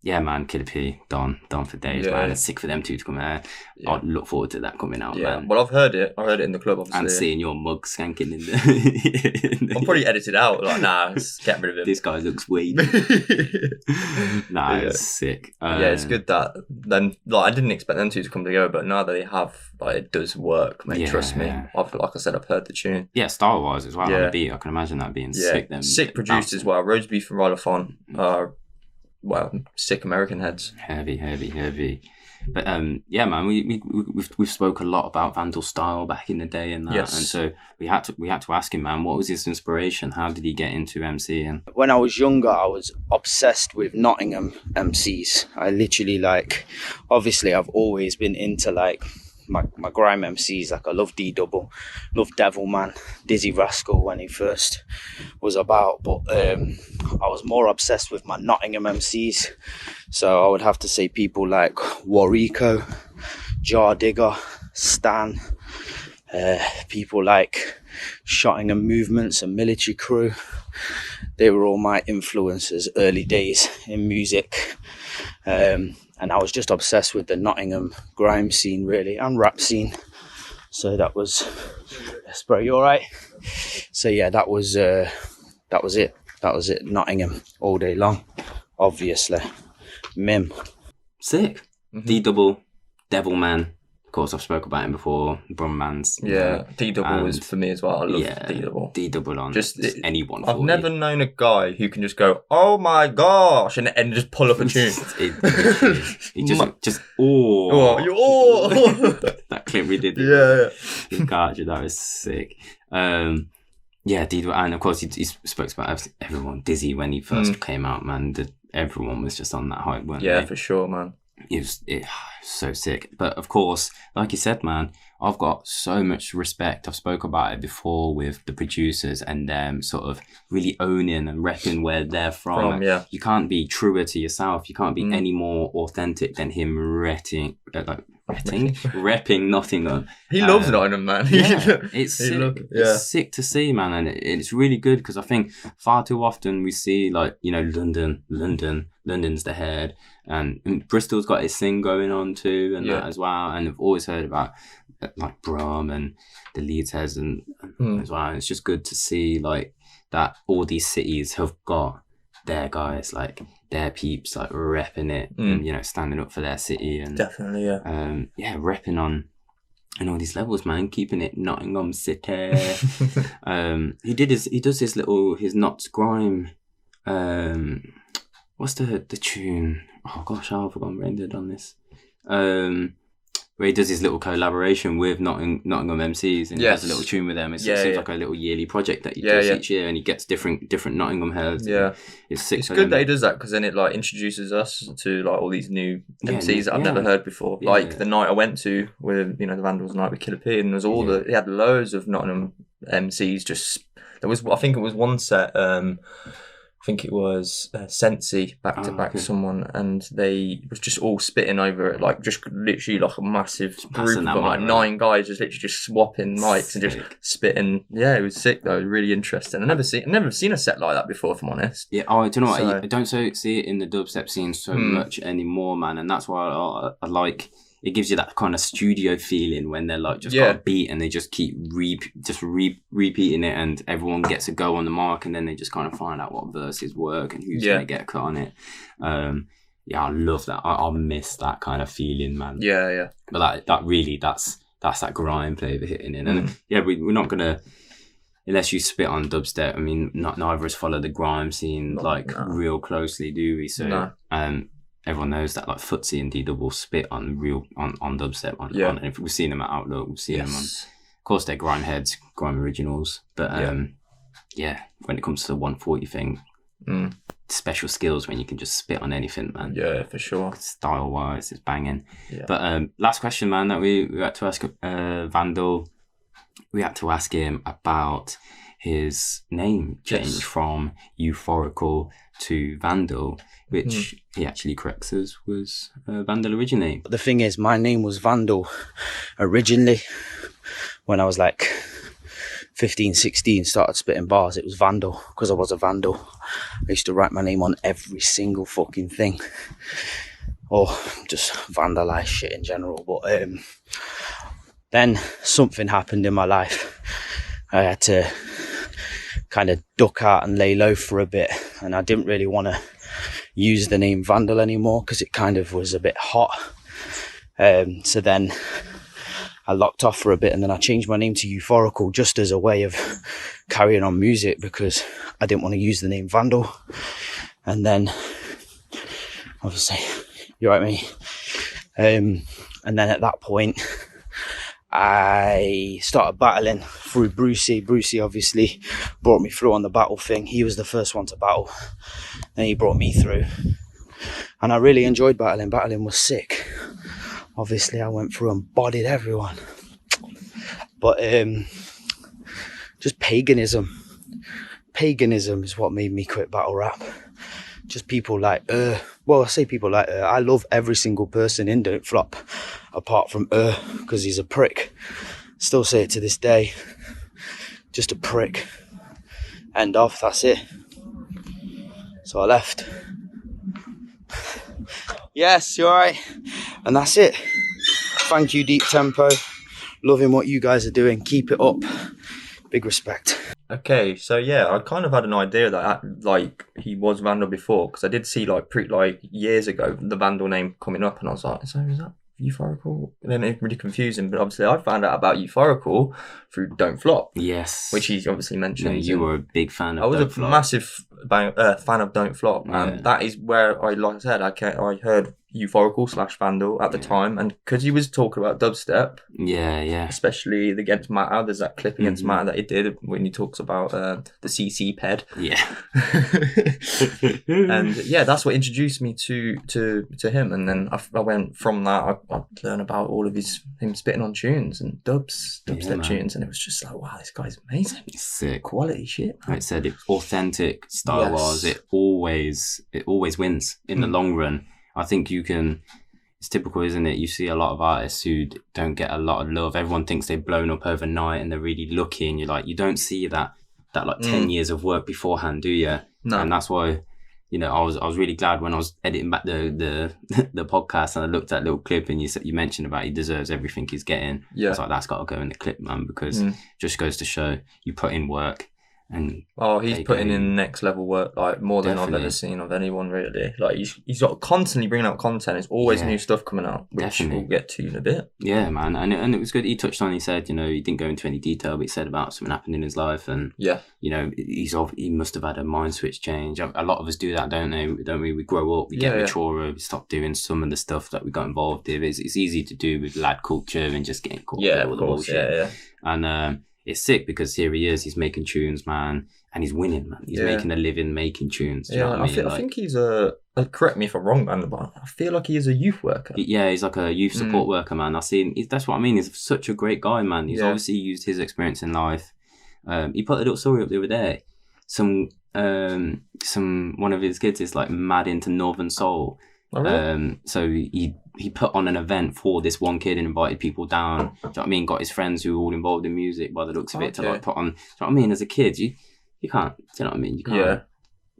yeah, man, Killer P, done for days, man. It's sick for them two to come out. Yeah. I'd look forward to that coming out, man. Well, I've heard it in the club, obviously. And seeing your mug skanking in the... I'll probably edit it out, like, nah, just get rid of him. This guy looks weak. It's sick. It's good that, then, like, I didn't expect them two to come together, but now that they have, like, it does work, mate, trust me. Like I said, I've heard the tune. Yeah, style-wise as well, on the beat, I can imagine that being sick. Them sick produced as well. Rhodes Beef and Roklem are... Well, sick American heads. Heavy. But yeah, man, we've spoke a lot about Vandull's style back in the day and that, and so we had to ask him, man, what was his inspiration? How did he get into MCing? When I was younger, I was obsessed with Nottingham MCs. I literally, like, obviously, I've always been into, like, my grime MCs. Like, I love D-Double, love Devilman, Dizzy Rascal when he first was about, but I was more obsessed with my Nottingham MCs. So I would have to say people like Warrico, Jar Digger, Stan, people like Shottingham Movements and Military Crew. They were all my influences early days in music. And I was just obsessed with the Nottingham grime scene, really, and rap scene. So that was, yes, bro, you all right? So yeah, that was it. That was it. Nottingham all day long, obviously. Mim. Sick. D-Double, Devilman. Of course, I've spoken about him before. Brumman's. Yeah, D-Double is for me as well. I love D-Double. D-Double on just anyone. I've never known a guy who can just go, oh my gosh, and just pull up a tune. He just that clip we did. Yeah. Gotcha, that was sick. D-Double, and of course he spoke about everyone. Dizzy when he first came out, man. Everyone was just on that hype, weren't they? Yeah, for sure, man. It was so sick. But of course, like you said, man, I've got so much respect. I've spoke about it before with the producers and them sort of really owning and repping where they're from. You can't be truer to yourself. You can't be any more authentic than him repping Nottingham. He loves Nottingham, man. It's sick. It's sick to see, man, and it's really good because I think far too often we see like, you know, London's the head, and Bristol's got its thing going on too, and that as well. And I've always heard about like Brum and the Leeds heads and as well. And it's just good to see like that all these cities have got their guys, like their peeps, like repping it and, you know, standing up for their city and definitely repping on all these levels, man, keeping it Nottingham City. He does his Knots Grime. What's the tune? Oh gosh, I've forgotten what ended on this. Where he does his little collaboration with Nottingham MCs and he does a little tune with them. It seems like a little yearly project that he does each year, and he gets different Nottingham heads. It's sick. It's good that he does that because then it like introduces us to like all these new MCs that I've never heard before. Like the night I went to with, you know, the Vandals night with Killer P, and there was he had loads of Nottingham MCs. Just I think it was one set. I think it was Sensi back to back someone, and they was just all spitting over it, like just literally like a massive group of them, like 9 guys just literally just swapping mics and just spitting. Yeah, it was sick though, really interesting. I've never seen a set like that before, if I'm honest. Yeah, do you know what? I don't see it in the dubstep scene so much anymore, man, and that's why I like. It gives you that kind of studio feeling when they're like just got a beat and they just keep repeating it, and everyone gets a go on the mark, and then they just kind of find out what verses work and who's going to get cut on it. I love that. I miss that kind of feeling, man. Yeah. But that's that grime flavour hitting in, and we're not gonna, unless you spit on dubstep. I mean, neither of us follow the grime scene real closely, do we? So everyone knows that like Footsie and D-Double spit on dubstep on if we've seen them at Outlook, we've seen them on, of course they're grime heads, grime originals, but when it comes to the 140 thing, special skills when you can just spit on anything, man. Yeah, for sure. Style wise, it's banging. But last question, man, that we had to ask Vandull. We had to ask him about his name change from Euphorical to Vandull, which he actually corrects us was Vandull originally. The thing is, my name was Vandull originally. When I was like 15, 16, started spitting bars, it was Vandull because I was a vandal. I used to write my name on every single fucking thing, or just vandalize shit in general. But then something happened in my life. I had to kind of duck out and lay low for a bit, and I didn't really want to use the name Vandull anymore because it kind of was a bit hot. So then I locked off for a bit, and then I changed my name to Euphorical just as a way of carrying on music because I didn't want to use the name Vandull. And then obviously, you're right, me. And then at that point, I started battling through Brucey. Brucey obviously brought me through on the battle thing. He was the first one to battle, and he brought me through. And I really enjoyed battling. Battling was sick. Obviously, I went through and bodied everyone. But just paganism. Paganism is what made me quit battle rap. Just people like I say people like I love every single person in Don't Flop apart from because he's a prick. Still say it to this day. Just a prick. End of, that's it. So I left. Yes, you're right. And that's it. Thank you, Deep Tempo. Loving what you guys are doing. Keep it up. Big respect. Okay, so yeah, I kind of had an idea that like he was Vandull before, because I did see like years ago the Vandull name coming up, and I was like, so is that Euphorical? And then it's really confusing, but obviously I found out about Euphorical through Don't Flop. Yes. Which he obviously mentioned. Yeah, you were a big fan of I was Don't a Flop. massive fan of Don't Flop, and that is where I heard Euphorical / Vandull at the time, and because he was talking about dubstep, especially against Matter. There's that clip against Matter that he did when he talks about the CC ped, and that's what introduced me to him, and then I went from that. I learned about all of him spitting on tunes and dubstep tunes, and it was just like, wow, this guy's amazing. It's sick, quality shit. Like I said, it's authentic style wise. It always wins in the long run. I think it's typical, isn't it? You see a lot of artists who don't get a lot of love. Everyone thinks they've blown up overnight and they're really lucky, and you're like, you don't see that 10 years of work beforehand, do you? No. And that's why, I was really glad when I was editing back the podcast and I looked at a little clip and you mentioned about he deserves everything he's getting. Yeah. I was like, that's got to go in the clip, man, because it just goes to show you put in work. And he's putting in next level work, like more than I've ever seen of anyone, really. Like he's got constantly bringing out content. There's always new stuff coming out, which we'll get to in a bit. Yeah, man, and it was good. He touched on. He said, he didn't go into any detail, but he said about something happened in his life, and he must have had a mind switch change. A lot of us do that, don't we? We grow up, we get mature, we stop doing some of the stuff that we got involved in. It's easy to do with lad culture and just getting caught with all the bullshit. And it's sick because here he is, he's making tunes, man, and he's winning, man. He's making a living making tunes. Do you know what I mean? I think he's correct me if I'm wrong, man, but I feel like he is a youth worker. Yeah, he's like a youth support worker, man. That's what I mean. He's such a great guy, man. He's obviously used his experience in life. He put a little story up the other day. One of his kids is like mad into Northern Soul. Oh, really? So he put on an event for this one kid and invited people down. Do you know what I mean? Got his friends who were all involved in music by the looks of it to like put on. Do you know what I mean? As a kid, you can't. Do you know what I mean? You can't. Yeah.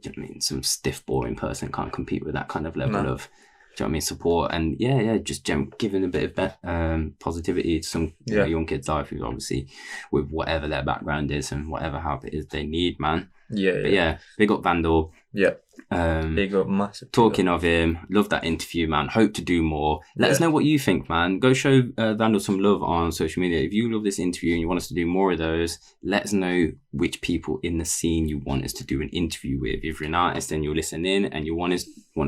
Do you know what I mean? Some stiff, boring person can't compete with that kind of level of. Do you know what I mean? Support and just giving a bit of positivity to some young kids' life who obviously with whatever their background is and whatever help it is they need, man. But big up Vandull. Yeah. Big up, massive. Talking of him, love that interview, man. Hope to do more. Let us know what you think, man. Go show Vandull some love on social media. If you love this interview and you want us to do more of those, let us know which people in the scene you want us to do an interview with. If you're an artist and you're listening and you want us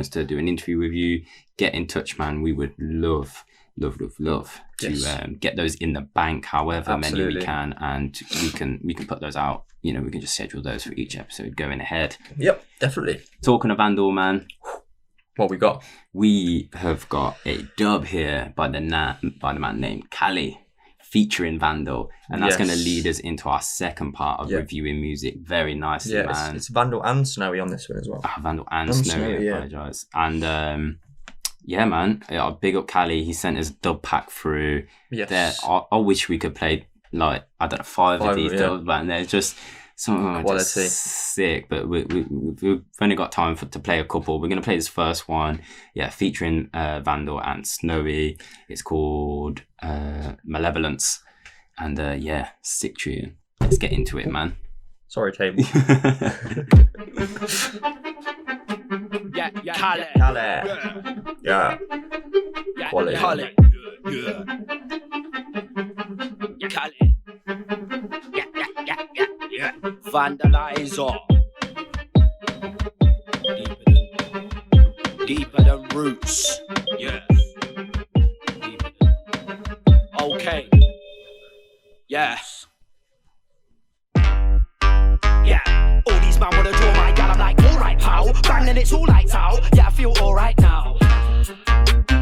to do an interview with you, get in touch, man. We would love to get those in the bank, however many we can, and we can put those out. We can just schedule those for each episode going ahead. Yep, definitely. Talking of Vandull, man, what we got? We have got a dub here by the man named Kali, featuring Vandull, and that's going to lead us into our second part of reviewing music very nicely, man. It's Vandull and Snowy on this one as well. Vandull and Snowy, I apologise. And man, big up Kali. He sent us a dub pack through. Yes. I wish we could play like, I don't know, five of these dubs, man. They're just some quality, sick. But we've only got time to play a couple. We're gonna play this first one, featuring Vandull and Snowy. It's called Malevolence, and sick tune. Let's get into it, man. Sorry, table. Kali. Yeah. Quality. Kali. Vandalizer. Deeper than roots. Yeah. Okay. Yes. Yeah. All these man wanna draw my gal. I'm like, alright, pal. Bang, then it's all lights out. Yeah, I feel alright now.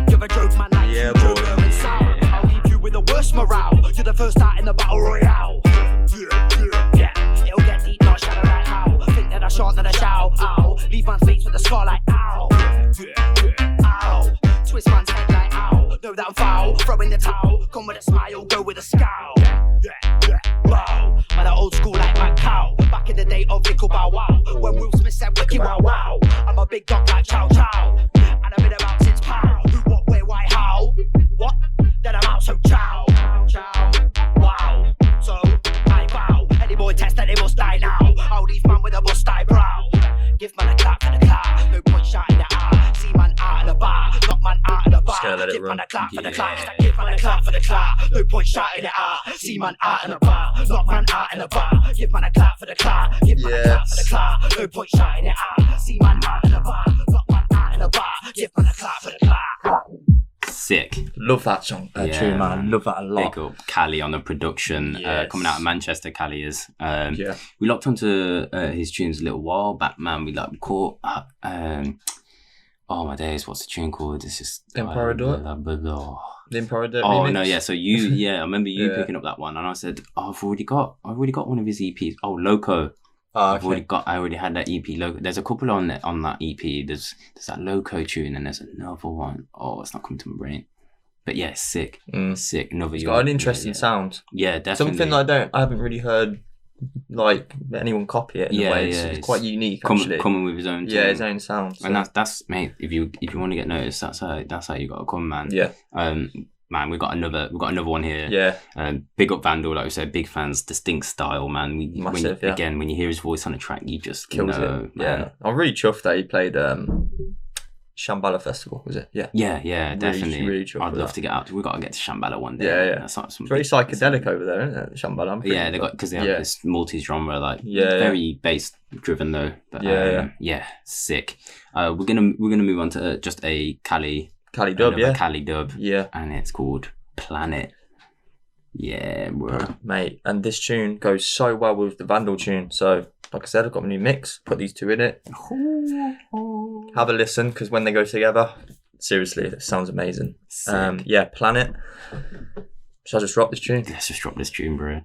You're a joke, man. Like Jordan and Saule. I'll leave you with the worst morale. You're the first out in the battle royale. Yeah, it'll get deep, not shallow like how. Think that I shot, then I shout. Ow. Leave man's face with a scar like ow. Ow. Twist man's head like ow. Know that I'm foul. Throw in the towel. Come with a smile, go with a scowl. Wow. Man, I old school like my cow. Back in the day of Nickel Bow Wow. When Will Smith said wicked wow wow. I'm a big dog like Chow Chow. And I've been about since pow. Who, what, where, why, how? What? Then I'm out, so chow. Chow. Wow. So I bow. Any boy test that they must die now. I'll leave man with a bust eyebrow. Give man a clap for the clap. No point shouting the R. See man out of the bar. Knock man out of the bar. gonna let it Give run. man a clap for the clap. Give man a clap for the clap. No point shouting it out. See man out in the bar. Knock man out in the bar. Give man a clap for the clap. Give man a clap for the clap. No point shouting it out. See man out in the bar. Knock man out in the bar. Give man a clap for the clap. Sick. Love that song. Tune, man. Love that a lot. Big up Cali on the production. Yes. Coming out of Manchester, Cali is. We locked onto his tunes a little while back, man. We caught up. Oh my days, what's the tune called? It's just Emperor Dirt? The Emperor Dirt Oh remix? no, yeah. So I remember you picking up that one, and I said, I've already got one of his EPs. Oh, Loco. Oh, I already had that EP. Loco. There's a couple on that EP. There's that Loco tune, and there's another one. Oh, it's not coming to my brain. But yeah, sick. Sick. Another. It's got an interesting sound. Yeah, definitely. Something I haven't really heard like anyone copy it in a way. It's quite unique actually. Coming with his own tune. his own sound. So. And that's mate, if you want to get noticed, that's how you gotta come, man. Yeah. Man, we've got another one here. Yeah. Big up Vandull, like we said, big fans, distinct style, man. Massive, Again, when you hear his voice on a track, you just kills know, it. man. Yeah. I'm really chuffed that he played Shambhala Festival, was it? Yeah. Yeah, definitely. Really chuffed I'd with love that. to get out. We've got to get to Shambhala one day. Yeah. That's like It's very psychedelic over there, isn't it? Shambhala. Yeah, they have this multi-genre, like very bass driven though. But sick. We're gonna move on to just a Cali dub, Cali dub, and it's called Planet. Yeah, bro. Mate, and this tune goes so well with the Vandull tune. So, like I said, I've got a new mix. Put these two in it. Have a listen, because when they go together, seriously, it sounds amazing. Planet. Shall I just drop this tune? Let's just drop this tune, bro.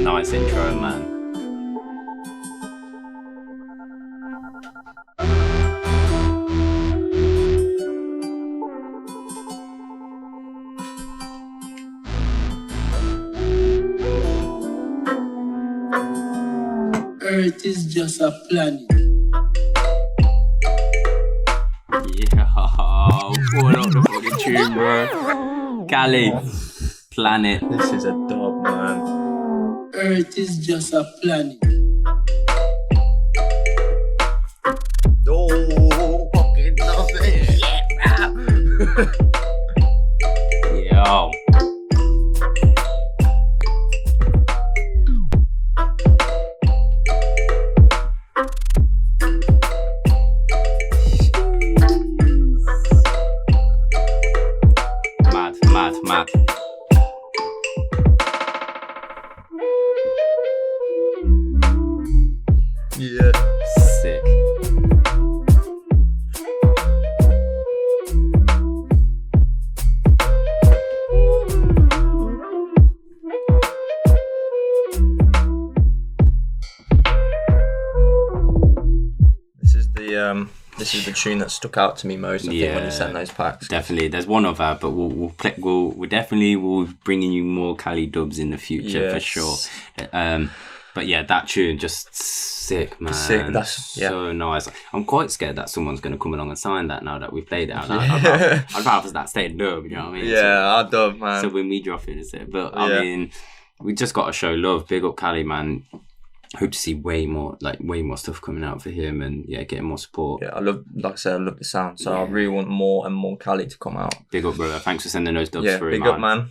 Nice intro, man. Earth is just a planet. Yeah, pull up the fucking tune, bro. Cali, Planet. This is a dub, man. Earth is just a planet. Oh, fucking love it. Yeah. Yo. Mad. Yeah. Sick. This is the tune that stuck out to me most. I think when you sent those packs. Definitely, there's one other, but we'll definitely bringing you more Cali dubs in the future for sure. But yeah, that tune just sick, man. Sick. That's so nice. I'm quite scared that someone's going to come along and sign that now that we've played it out. I'd rather that stay dub, you know what I mean? Yeah, I dub, man. So when we drop it, is it? But I mean, we just got to show love. Big up Cali, man. Hope to see way more stuff coming out for him, and getting more support. Yeah, I love the sound, so I really want more and more Cali to come out. Big up, brother. Thanks for sending those dubs through, big up, man.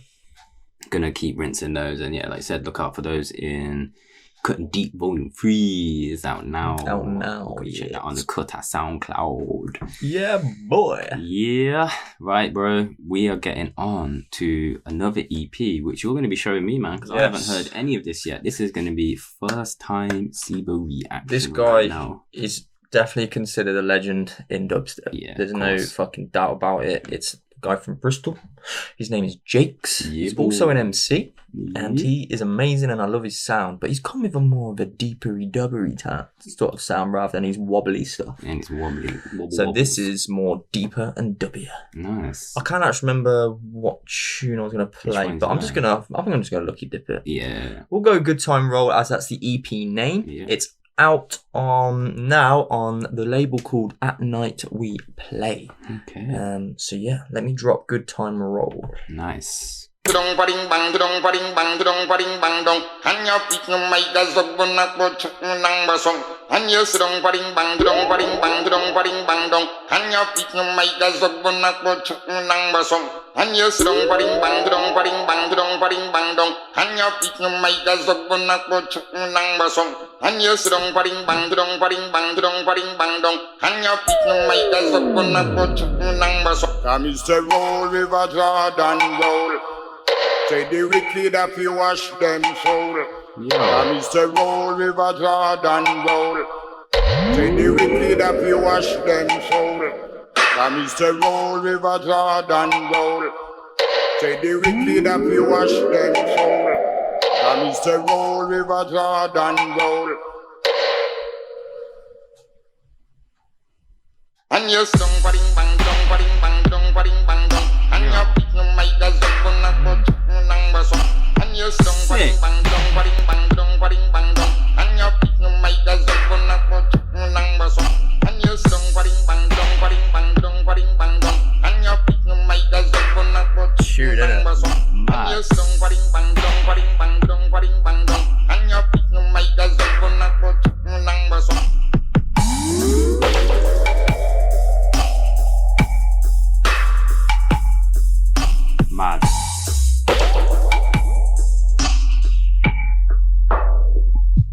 Gonna keep rinsing those, and like I said, look out for those in Cutting Deep Volume 3 is out now. Check that on the Cut at SoundCloud. Yeah, boy. Yeah, right, bro. We are getting on to another EP, which you're going to be showing me, man, because I haven't heard any of this yet. This is going to be first time Sebalo reaction. This guy is definitely considered a legend in dubstep. Yeah, there's no fucking doubt about it. It's guy from Bristol. His name is Jakes. Yeah, he's also an boy. MC, and he is amazing, and I love his sound. But he's come with a more of a deepery, dubbery sort of sound rather than his wobbly stuff. And it's wobbly. So this is more deeper and dubbier. Nice. I can't actually remember what tune I was going to play, one's but I that? think I'm just going to lucky dip it. Yeah. We'll go Good Time Roll as that's the EP name. Yeah. It's out now on the label called At Night We Play. Okay. So yeah, let me drop Good Time Roll. Nice. Dong bading bang dong bading bang dong bading bang dong hanya pitno mai gazok bonak bocok nang basong hanya sedong bading bang dong bading bang dong hanya pitno mai gazok bonak bocok nang basong hanya sedong bading bang dong dong hanya pitno mai gazok bonak bocok nang basong hanya sedong bading bang dong dong hanya pitno mai gazok bonak bocok nang basong kami roll river Jordan roll. Say the wicked that you wash them soul. I Mr. Roll River Jordan roll. Say the wicked that you wash them soul. I Mr. Roll River Jordan roll. Say the wicked that you wash them soul. I Mr. Roll River Jordan roll. And yes, dong bading bang dong bading bang dong bading bang dong. And your pick no my gas up on that boat. And your song bading bang dong bading bang dong bading bang dong. And your pick no my gas up on that boat. And your song bading bang dong bading bang dong bading bang dong. And your pick no my gas up on that boat. Shoot, isn't it? And your song bading bang dong bading bang dong bading bang dong. And your pick no my gas up on that boat. Mad.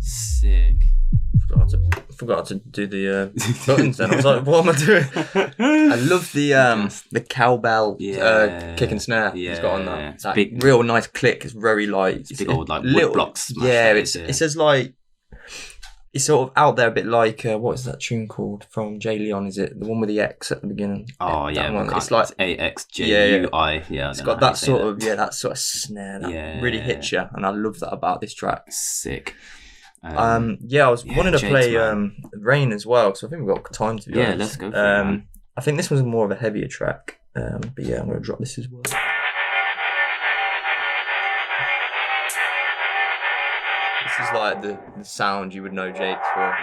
Sick. Forgot to do the buttons then. I was like, what am I doing? I love the cowbell kick and snare he's got on that. It's That big, real nice click. It's very light. big old like little, wood blocks. smashed Yeah, out, it says like it's sort of out there a bit like what is that tune called from Jay Leon? Is it the one with the X at the beginning? Oh That yeah, one. it's It's like AXJUI. Yeah, it's got that sort of snare that Yeah. really hits you, and I love that about this track. Sick. I was wanting to Jakes, play man. Rain as well, so I think we've got time to be honest. Let's go for it, man. I think this was more of a heavier track, but yeah, I'm going to drop this as well. This is like the sound you would know Jakes for.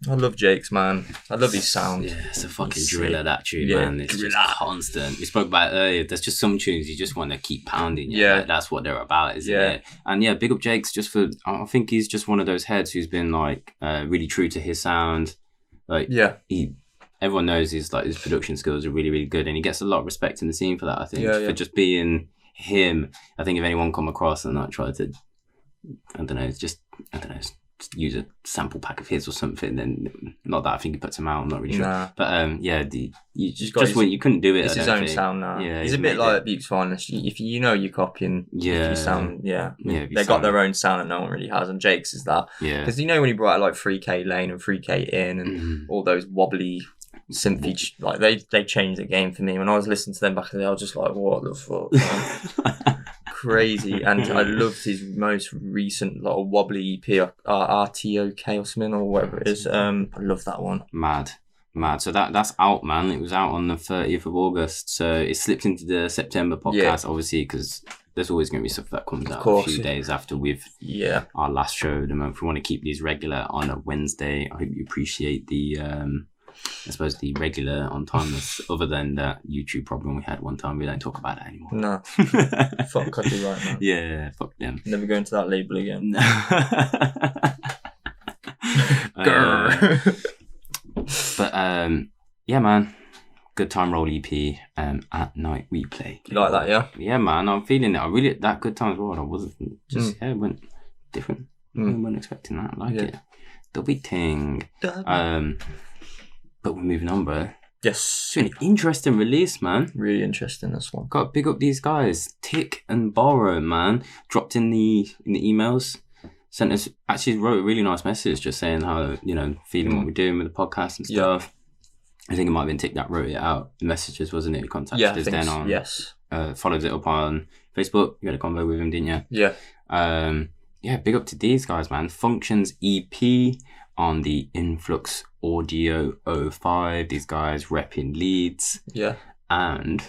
I love Jakes, man. I love his sound. Yeah, it's a fucking driller, that tune, Yeah, man. It's driller. just constant. We spoke about it earlier. There's just some tunes you just want to keep pounding. Yeah. Like, that's what they're about, isn't Yeah. it? And yeah, big up Jakes just for, I think he's just one of those heads who's been like really true to his sound. Like, Yeah. everyone knows his production skills are really, really good, and he gets a lot of respect in the scene for that, I think. Yeah, yeah. For just being him. I think if anyone come across and like try to, use a sample pack of his or something. Then not that I think he puts them out. I'm not really sure. Nah. But you couldn't do it. It's his own sound now. Yeah, he's a bit like Bukez Finezt. If you're copying, if you sound, they got their own sound that no one really has, and Jake's is that. Yeah, because when he brought out like 3K Lane and 3K In and all those wobbly synthy, like they changed the game for me. When I was listening to them back in the day, I was just like, what the fuck. Crazy. And I loved his most recent little wobbly EP, RTOK or something, or whatever it is. I love that one. Mad. So that's out, man. It was out on the 30th of August, so it slipped into the September podcast, obviously, because there's always going to be stuff that comes out a few days after our last show of the month. We want to keep these regular on a Wednesday. I hope you appreciate the I suppose the regular on timers, other than that YouTube problem we had one time. We don't talk about it anymore. No. Fuck copyright, man. Yeah, fuck them. Never go into that label again. But yeah, man. Good Time Roll EP. At Night We Play. You like that, yeah? Yeah, man. I'm feeling it. I really that Good Times Roll. I wasn't just it went different. I wasn't expecting that. I like it. The big thing. But we're moving on, bro. Yes. It's an interesting release, man. Really interesting, this one. Got to big up these guys. Tik&Borrow, man. Dropped in the emails. Sent us, actually wrote a really nice message just saying how, feeling what we're doing with the podcast and stuff. I think it might have been Tik that wrote it out. The messages, wasn't it? Contacted us then on. Yes. Followed it up on Facebook. You had a convo with him, didn't you? Yeah. Big up to these guys, man. Functions EP on the Influx Audio 05. These guys repping Leeds. Yeah. And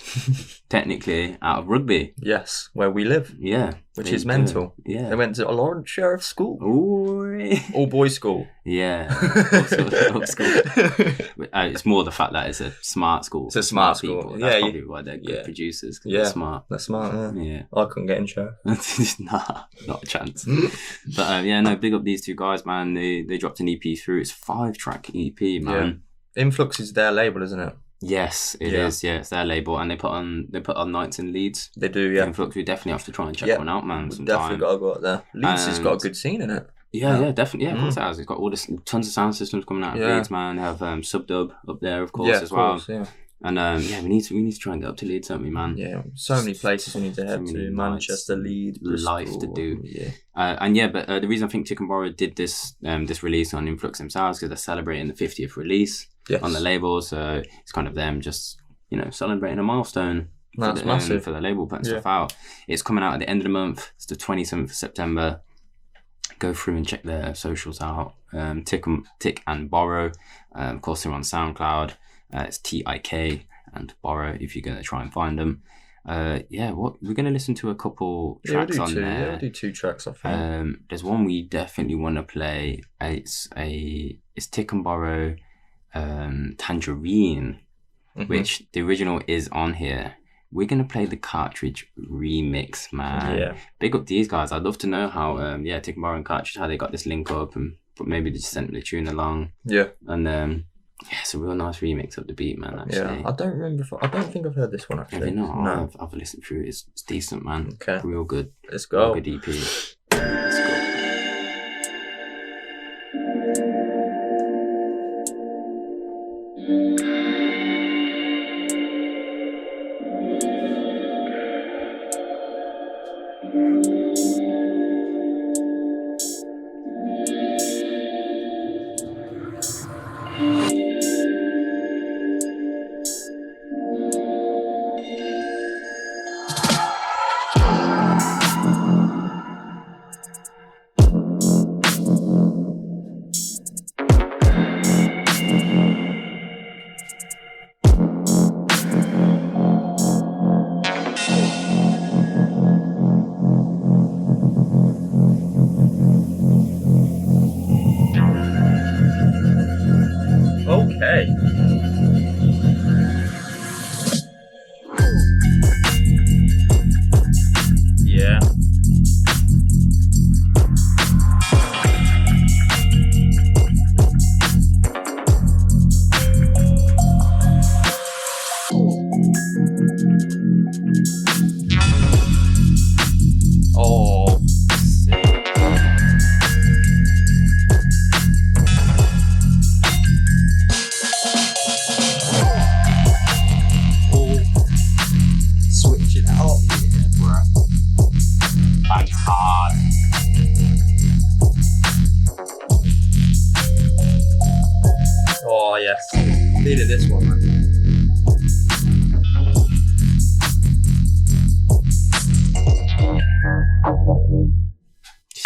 technically out of Rugby. Yes, where we live. Yeah. Which is mental. Yeah. They went to a Lord Sheriff school. Ooh. All boys school. Yeah. All school. It's more the fact that it's a smart school. It's a smart school. People. That's probably why they're good producers. They're smart. They're smart, yeah. I couldn't get in sheriff. Nah, not a chance. But big up these two guys, man. They dropped an EP through. It's 5-track EP, man. Yeah. Influx is their label, isn't it? Yes, it is. Yeah, it's their label, and they put on nights in Leeds. They do, yeah. Influx, we definitely have to try and check one out, man. Definitely got to go up there. Leeds has got a good scene in it. Yeah, definitely. Yeah, of course it has. It's got all this tons of sound systems coming out of Leeds, man. They have Subdub up there, of course, as well. Yeah. And we need to try and get up to Leeds, don't we, man? Yeah, so many places we need to head to. Manchester, Leeds, Bristol. Life to do. Yeah. But the reason I think Tik&Borrow did this release on Influx themselves because they're celebrating the 50th release on the label, so it's kind of them just celebrating a milestone. That's massive for the label, putting stuff out. It's coming out at the end of the month. It's the 27th of September. Go through and check their socials out. Tik&Borrow. Of course, they're on SoundCloud. It's TIK and Borrow if you're going to try and find them. We're going to listen to a couple tracks on there. Yeah, we'll do 2 tracks, I think. There's one we definitely want to play. It's Tik&Borrow Tangerine, which the original is on here. We're going to play the Cartridge remix, man. Yeah. Big up these guys. I'd love to know how, Tik&Borrow and Cartridge, how they got this link up, but maybe they just sent the tune along. Yeah. And it's a real nice remix of the beat, man, actually. Yeah, I don't think I've heard this one, actually. Have you not? No. I've listened through it. It's decent, man. Okay. Real good. Let's go. Real good EP. Let's go.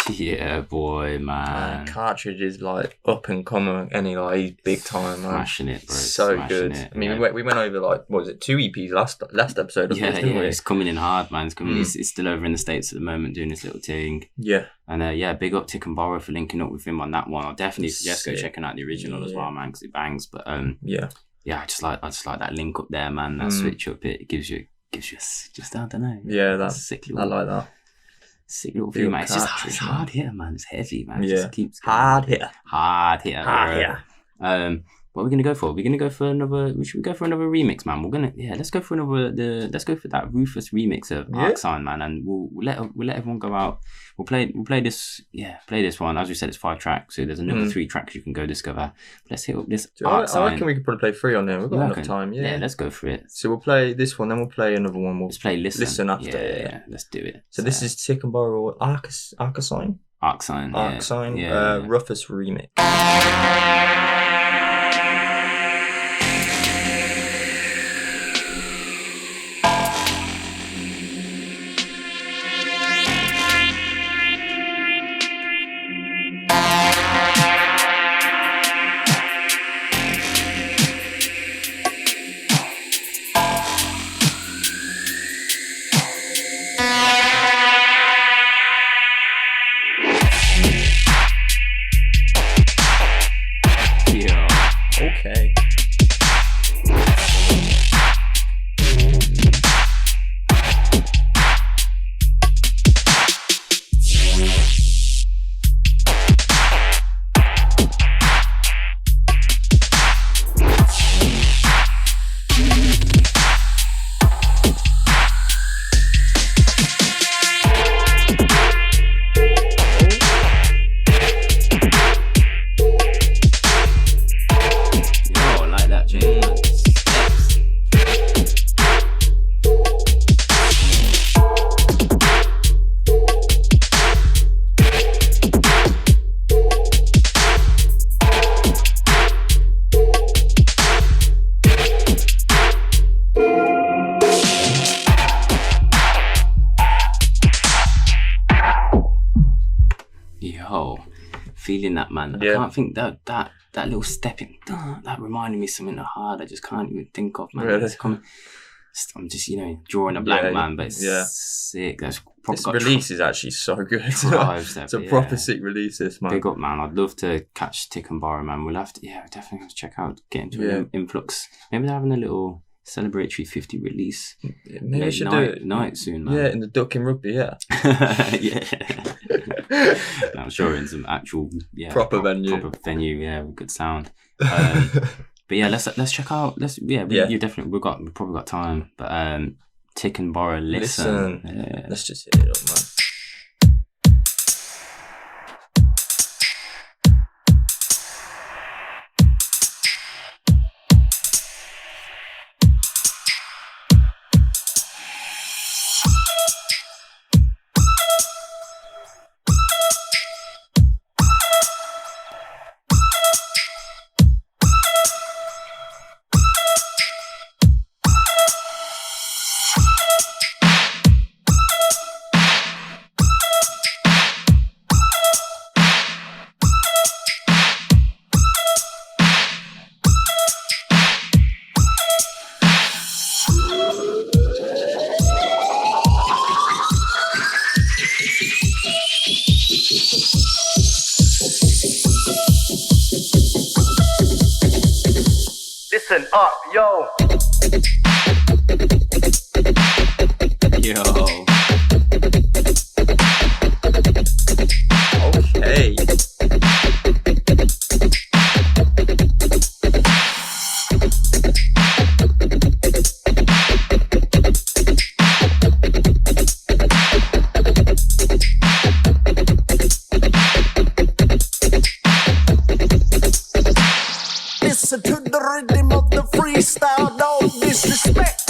Yeah, boy, man. Cartridge is like up and coming, and he's big time, man. Smashing it, bro. So Smashing good. It, I mean, we went over like, what was it, 2 EPs last episode of this, didn't we? It's coming in hard, man. It's coming. It's still over in the States at the moment doing this little thing. Yeah. And big up Tik&Borrow for linking up with him on that one. I'll definitely suggest go checking out the original as well, man, because it bangs. But yeah, I just like that link up there, man. That switch up, it gives you just, I don't know. Yeah, that's sick little, I like that. Sick little thing, man. It's just hard hitter, man. It's heavy, man. It just keeps going. Hard hitter. What are we gonna go for? We're gonna go for another. Should we go for another remix, man? Let's go for let's go for that Rufus remix of Arcsign, man, and we'll let everyone go out. We'll play this. Yeah, play this one. As we said, it's 5 tracks, so there's another 3 tracks you can go discover. Let's hit up this Arcsign. I reckon we could probably play 3 on there. We've got enough time. Yeah, let's go for it. So we'll play this one, then we'll play another one. Let's play Listen after. Yeah, let's do it. So this is Tik&Borrow Arcsign. Arcsign. Rufus remix. Okay. Feeling that, man. I can't think that little stepping that reminded me of something hard I just can't even think of, man. Really? I'm just drawing a blank, man, but it's sick. This release is actually so good. It's a proper sick release, this, man. Big up, man. I'd love to catch Tik&Borrow, man. We'll have to definitely have to check out, get into an influx. Maybe they're having a little celebratory 50 release. Maybe we should do it night soon, man. Yeah, in the Duck in Rugby, yeah. I'm sure in some actual proper venue, with good sound. But let's check out. We've probably got time. But Tik&Borrow, listen. Yeah. Let's just hit it up, man. Listen up, yo. Okay. Listen to the rhythm of the freestyle, no disrespect.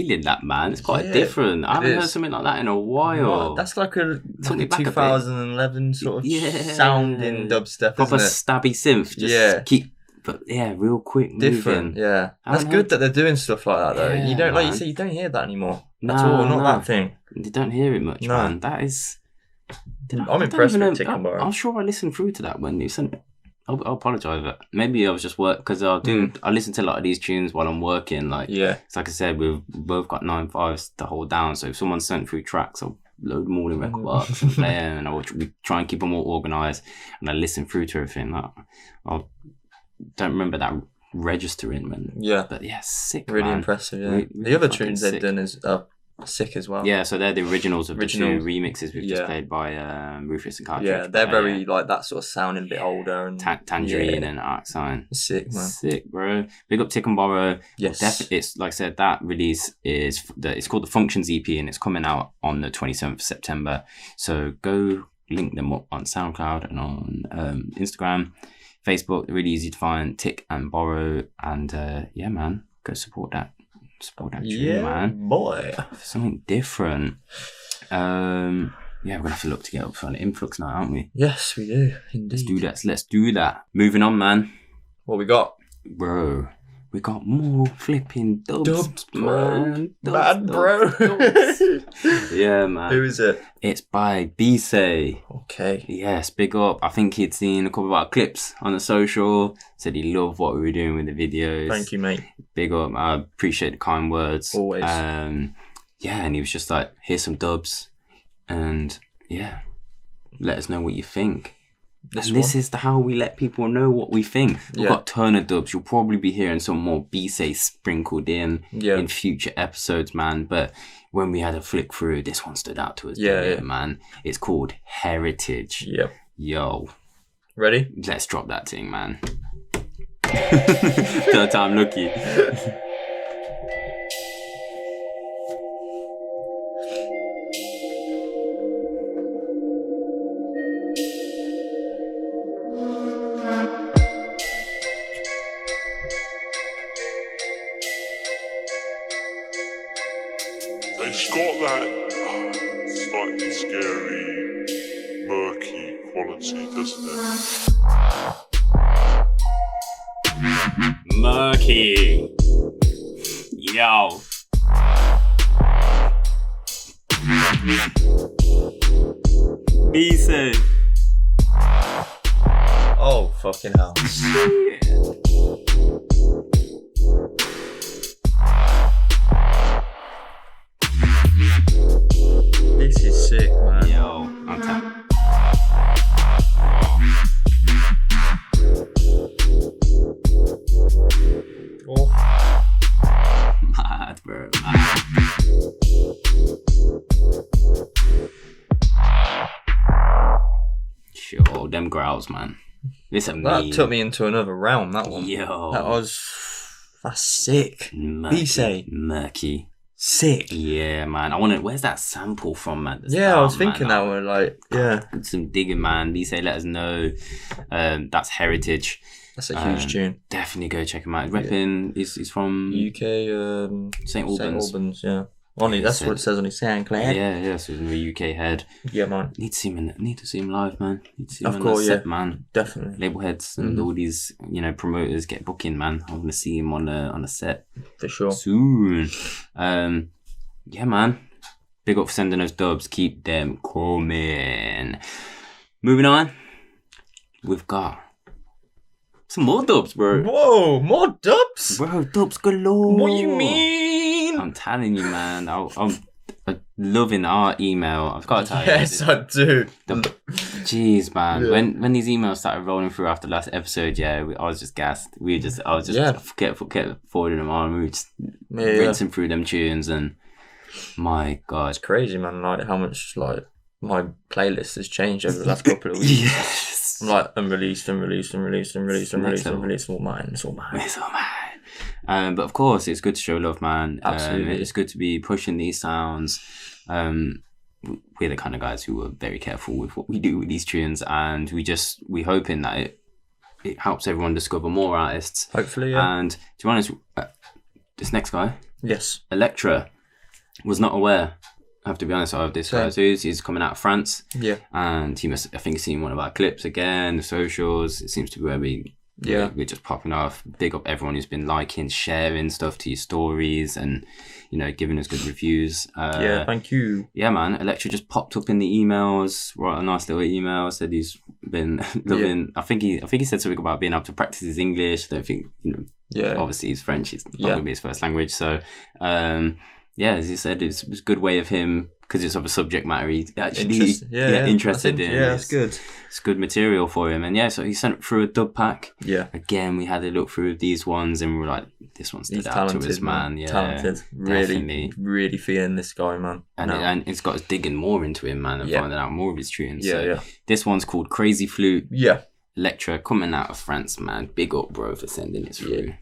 feeling that, man. It's quite different. I haven't heard something like that in a while. That's like a 2011 sort of sound in dubstep, proper isn't it? stabby synth. Just but real quick, different. moving. Yeah, that's good that they're doing stuff like that though. You don't, like you say, you don't hear that anymore at all. Not that thing. You don't hear it much, man. That is. I'm impressed with Tik&Borrow. I'm sure I listened through to that when you sent it. I'll apologise, but maybe I was just work because I listen to a lot of these tunes while I'm working. Like, it's like I said, we've both got 9/5s to hold down. So if someone sent through tracks, I'll load them all in record box and play them, and I will try and keep them all organised. And I listen through to everything. Like, I don't remember that registering when. Yeah, but sick. Really man. Impressive. Yeah, the other tunes they've done is sick as well. Yeah, so they're the originals of the two remixes we've just played by Rufus and Cartridge. Yeah, they're very like that sort of sounding a bit older and Tangerine and Arc Sign. Sick, man. Sick, bro. Big up Tik&Borrow. Yes. It's like I said, that release it's called the Functions EP and it's coming out on the 27th of September. So go link them up on SoundCloud and on Instagram, Facebook. They're really easy to find. Tik&Borrow, and man, go support that. Support that tune, man. Boy. Something different. We're gonna have to look to get up for an influx now, aren't we? Yes, we do. Indeed. Let's do that. Moving on, man. What we got? Bro, we got more flipping dubs, man. Bad, bro. Yeah, man. Who is it? It's by B-Say. Okay. Yes, big up. I think he'd seen a couple of our clips on the social. Said he loved what we were doing with the videos. Thank you, mate. Big up. I appreciate the kind words. Always. And he was just like, here's some dubs. And let us know what you think. This is how we let people know what we think. We've got Turner dubs. You'll probably be hearing some more B-Say sprinkled in future episodes, man. But when we had a flick through, this one stood out to us. Man. It's called Heritage. Yep. Yo. Ready? Let's drop that thing, man. Third time lucky. It's got that slightly scary, murky quality, doesn't it? Murky. Yo. B-Say. Oh, fucking hell. This is sick, man. Yo, on tap. Oh. Mad, bro. Mad. Sure, them growls, man. That took me into another realm, that one. Yo. That's sick. B-Say. Murky. Sick. Yeah, man. Where's that sample from, man? I was thinking that one, Did some digging, man. B-Say, let us know. That's Heritage. That's a huge tune. Definitely go check him out. Repping, he's from UK, St. Albans. St. Albans, yeah. That's what it says on his SoundCloud. Yeah, so he's a UK head. Yeah, man. Need to see him live, man. Need to see him of course, on the set, man. Definitely. Label heads and all these, promoters get booking, man. I want to see him on a set. For sure. Soon. Yeah, man. Big up for sending those dubs. Keep them coming. Moving on. We've got some more dubs, bro. Whoa, more dubs? Bro, dubs galore. What do you mean? I'm telling you, man. I'm loving our email. I've got to tell you. Yes, I do. Jeez, man. Yeah. When these emails started rolling through after last episode, I was just gassed. I was just kept forwarding them on. We were just rinsing through them tunes, and my God, it's crazy, man. Like how much my playlist has changed over the last couple of weeks. Yes. I'm like unreleased. It's all mine. But of course, it's good to show love, man. Absolutely. It's good to be pushing these sounds. We're the kind of guys who are very careful with what we do with these tunes, and we hoping that it helps everyone discover more artists. Hopefully, yeah. And to be honest, this next guy, yes, Illektre, was not aware, I have to be honest, of this guy. So he's coming out of France. Yeah. And he must, I think he's seen one of our clips again, the socials. It seems to be where we're just popping off. Big up everyone who's been liking, sharing stuff to your stories and, you know, giving us good reviews. Thank you. Yeah, man. Illektre just popped up in the emails, wrote a nice little email, said he's been loving, I think he said something about being able to practice his English. I don't think, you know, obviously he's French, it's not going to be his first language. So, as he said, it's a good way of him, because it's of a subject matter he's actually interested in. Yeah, that's good. It's good material for him. And so he sent through a dub pack. Yeah. Again, we had a look through these ones and we were like, this one stood out to us, man. Yeah, talented. Really feeling this guy, man. And it's got us digging more into him, man, and finding out more of his tunes. Yeah, This one's called Crazy Flute. Yeah. Illektre, coming out of France, man. Big up, bro, for sending it through.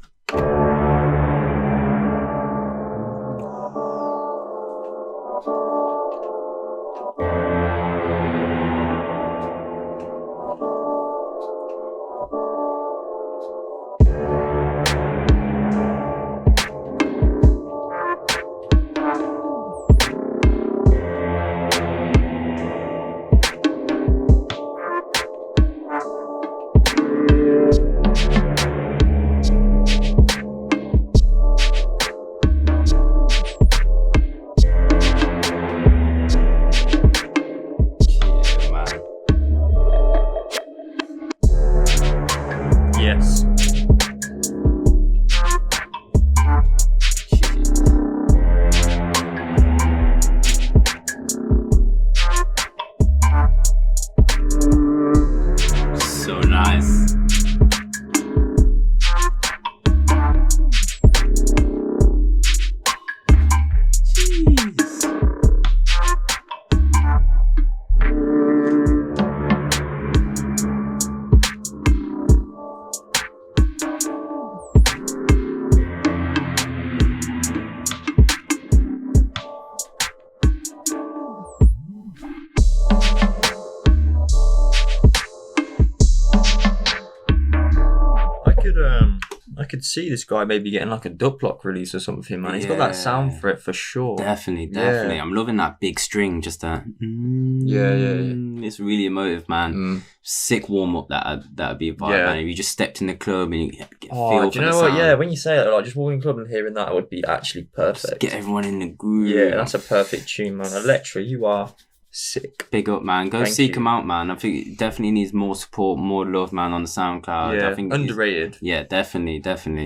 See this guy maybe getting like a dub block release or something, man. He's got that sound for it for sure. Definitely. I'm loving that big string, just that. It's really emotive, man. Sick warm up that'd be a vibe, man. If you just stepped in the club and you get a feel do you know what? Yeah, when you say it, like just walking in the club and hearing that would be actually perfect. Just get everyone in the groove. Yeah, that's a perfect tune, man. Illektre, you are sick. Big up, man. Go seek him out, man. I think it definitely needs more support, more love, man, on the SoundCloud. Yeah, I think underrated. Yeah, definitely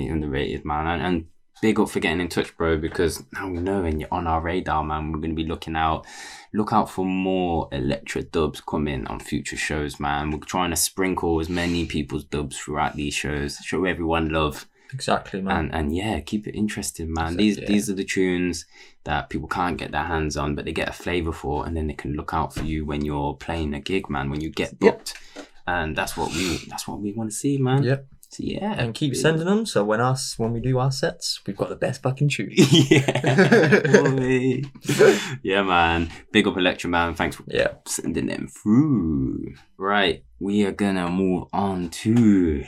underrated, man. And big up for getting in touch, bro, because now we know and you're on our radar, man. We're going to be looking out. Look out for more Illektre dubs coming on future shows, man. We're trying to sprinkle as many people's dubs throughout these shows. Show everyone love. Exactly, man. And keep it interesting, man. These are the tunes that people can't get their hands on, but they get a flavour for, and then they can look out for you when you're playing a gig, man, when you get booked. And that's what we want to see, man. Yep. So yeah. And keep sending them, so when we do our sets, we've got the best fucking tune. Yeah, man. Big up Illektre, man. Thanks for sending them through. Right, we are gonna move on to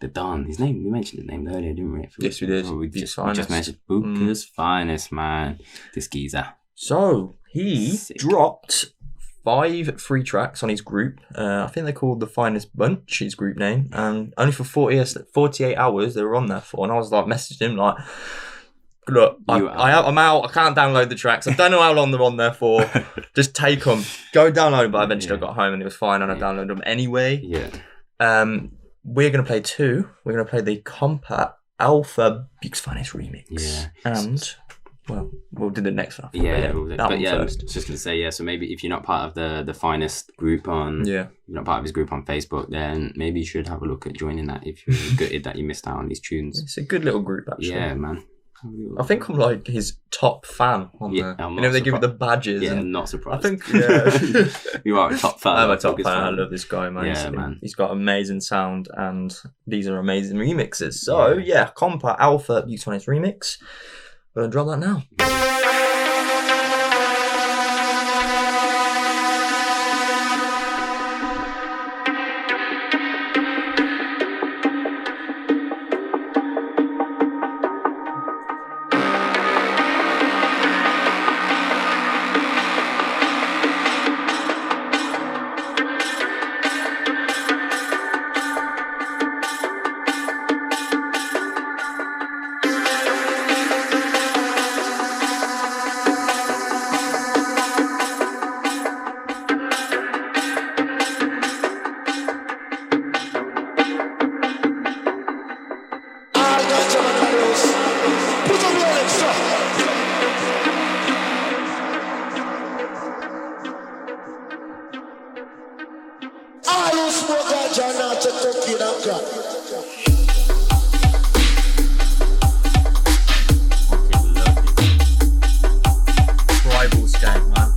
the Don. His name, we mentioned his name earlier, didn't we? Yes, we did. We just mentioned Bukez Finezt, man. This geezer. So he dropped 5 free tracks on his group. I think they're called the Finest Bunch, his group name. And only for 48 hours they were on there for. And I was like, messaged him like, look, I'm out. I can't download the tracks. I don't know how long they're on there for. Just take them. Go download them. But eventually I got home and it was fine and I downloaded them anyway. Yeah. We're going to play 2. We're going to play the Compact Alpha Bukez Finezt remix. Yeah. And, well, we'll do the next one. First. I was just going to say, so maybe if you're not part of the Finezt group you're not part of his group on Facebook, then maybe you should have a look at joining that if you're gutted that you missed out on these tunes. It's a good little group, actually. Yeah, man. I think I'm like his top fan on there. You know, they give it the badges. Yeah, and not surprised. I think, you are a top fan. I'm a top fan. I love this guy, man. Yeah, man. He's got amazing sound and these are amazing remixes. So, Compact Alpha Bukez Finezt remix. I'm going to drop that now. Tribal skank, man.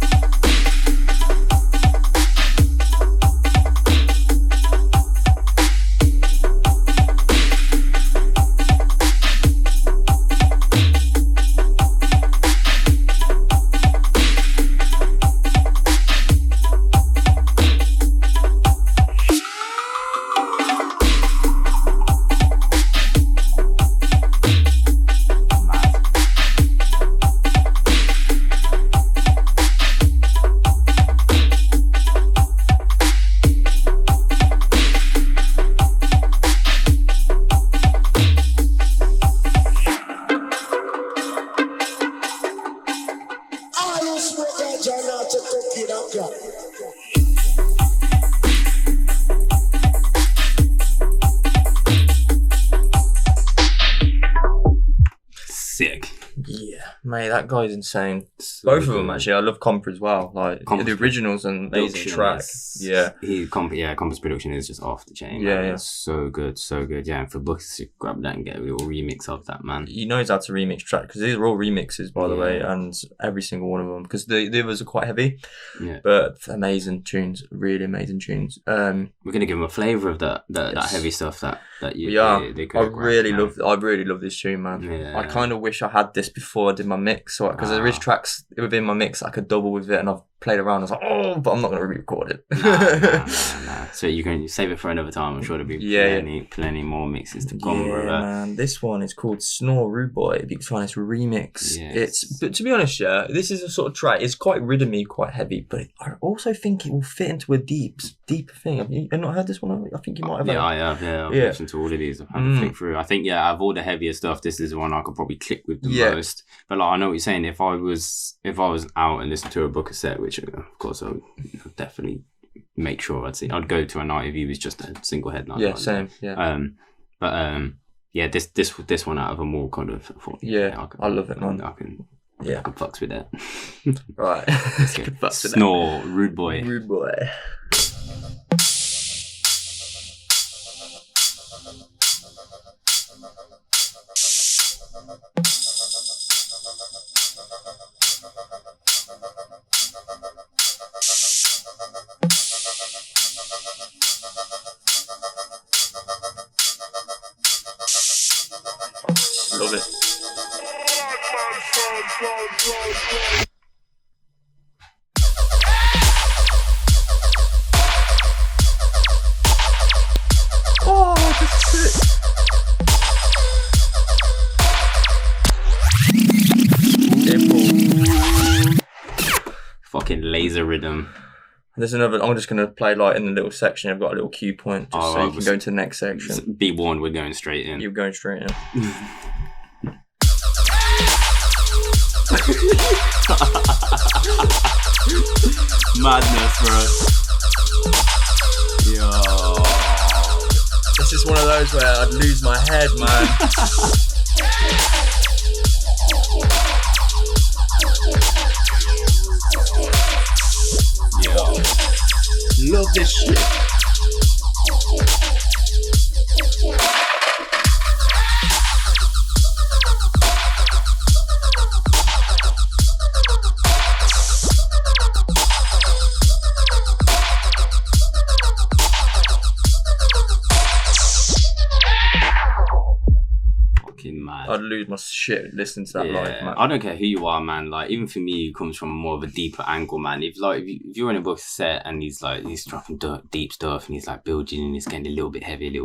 Sick. Yeah, mate, that guy's insane. So Both of them good. actually. I love Compa as well. Like Compa's the original's an amazing Production track. is- Yeah. Compa's production is just off the chain. Yeah, man. yeah. It's so good. Yeah, and for Bukez to grab that and get a little remix of that, man. He knows how to remix track because these are all remixes, by the Yeah. way, and every single one of them because the others are quite heavy, Yeah. but amazing tunes, really amazing tunes. We're gonna give him a flavour of that Yes. heavy stuff that you. Yeah, they I could've really grabbed, love. I really love this tune, man. Yeah. I kind of wish I had this before I did my mix, so because there is tracks within my mix I could double with it, and I've played around. I was like, oh, but I'm not gonna re-record it. Nah. So you can save it for another time. I'm sure there'll be Yeah, plenty more mixes to come. Yeah, brother. man. This one is called Snore Rude Boy, Bukez Finezt remix. Yes. But to be honest, yeah, this is a sort of track. It's quite rhythmy, quite heavy, but I also think it will fit into a deeper thing. Have you not heard this one? I think you might have. Yeah, I have. Yeah, I've listened to all of these. I've had to flick through. I think out of all the heavier stuff, this is the one I could probably click with the most. But like, I know what you're saying. If I was out and listened to a Bukez set, which of course I would definitely make sure I'd go to a night if he was just a single headline. Yeah, same. Yeah. Yeah, this one out of them all kind of. Thought, I love it, man. I can Yeah. fucks with that. Right. Okay. Good fucks with that. Snore, Rude Boy. Rude Boy. Love it. Oh, this is sick. Fucking laser rhythm. There's another. I'm just gonna play like in the little section. I've got a little cue point just so you can go into the next section. Be warned, we're going straight in. You're going straight in. Madness, bro. Yo. This is one of those where I'd lose my head, man. Yo. Love this shit. Mad. I'd lose my shit listening to that live, man. I don't care who you are, man. Like, even for me, who comes from more of a deeper angle, man. If you're in a Bukez set and he's dropping deep stuff and he's like building and it's getting a little bit heavier,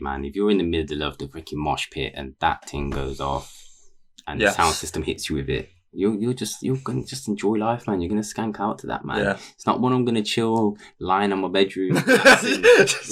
man. If you're in the middle of the freaking mosh pit and that thing goes off and the sound system hits you with it, you're gonna just enjoy life, man. You're gonna skank out to that, man. Yeah. It's not one I'm gonna chill, lying in my bedroom,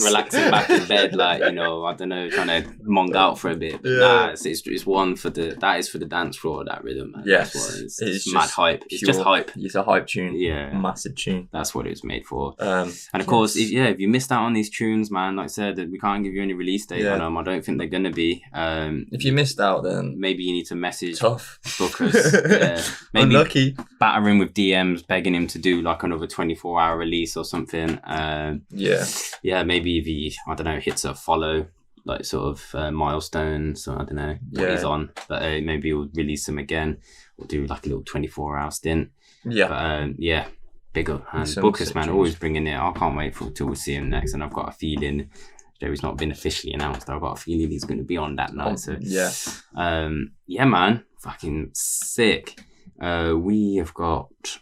relaxing back in bed, like, you know, I don't know, trying to mong out for a bit. But nah, it's one for the dance floor, that rhythm, man. Yes, it's mad hype. It's just hype. It's a hype tune. Yeah, massive tune. That's what it was made for. And of course, if you missed out on these tunes, man, like I said, we can't give you any release date on them. I don't think they're gonna be. If you missed out, then maybe you need to message Bukez. Maybe unlucky. Batter him with DMs, begging him to do like another 24-hour release or something. Yeah, maybe if he, I don't know, hits a follow like sort of milestones. So I don't know what he's on, but maybe we'll release them again. We'll do like a little 24-hour stint. Yeah, but, yeah. Big up, and Bukez, man, always bringing it. I can't wait till we see him next, and I've got a feeling, though he's not been officially announced, I've got a feeling he's going to be on that night. So yeah, man, fucking sick. We have got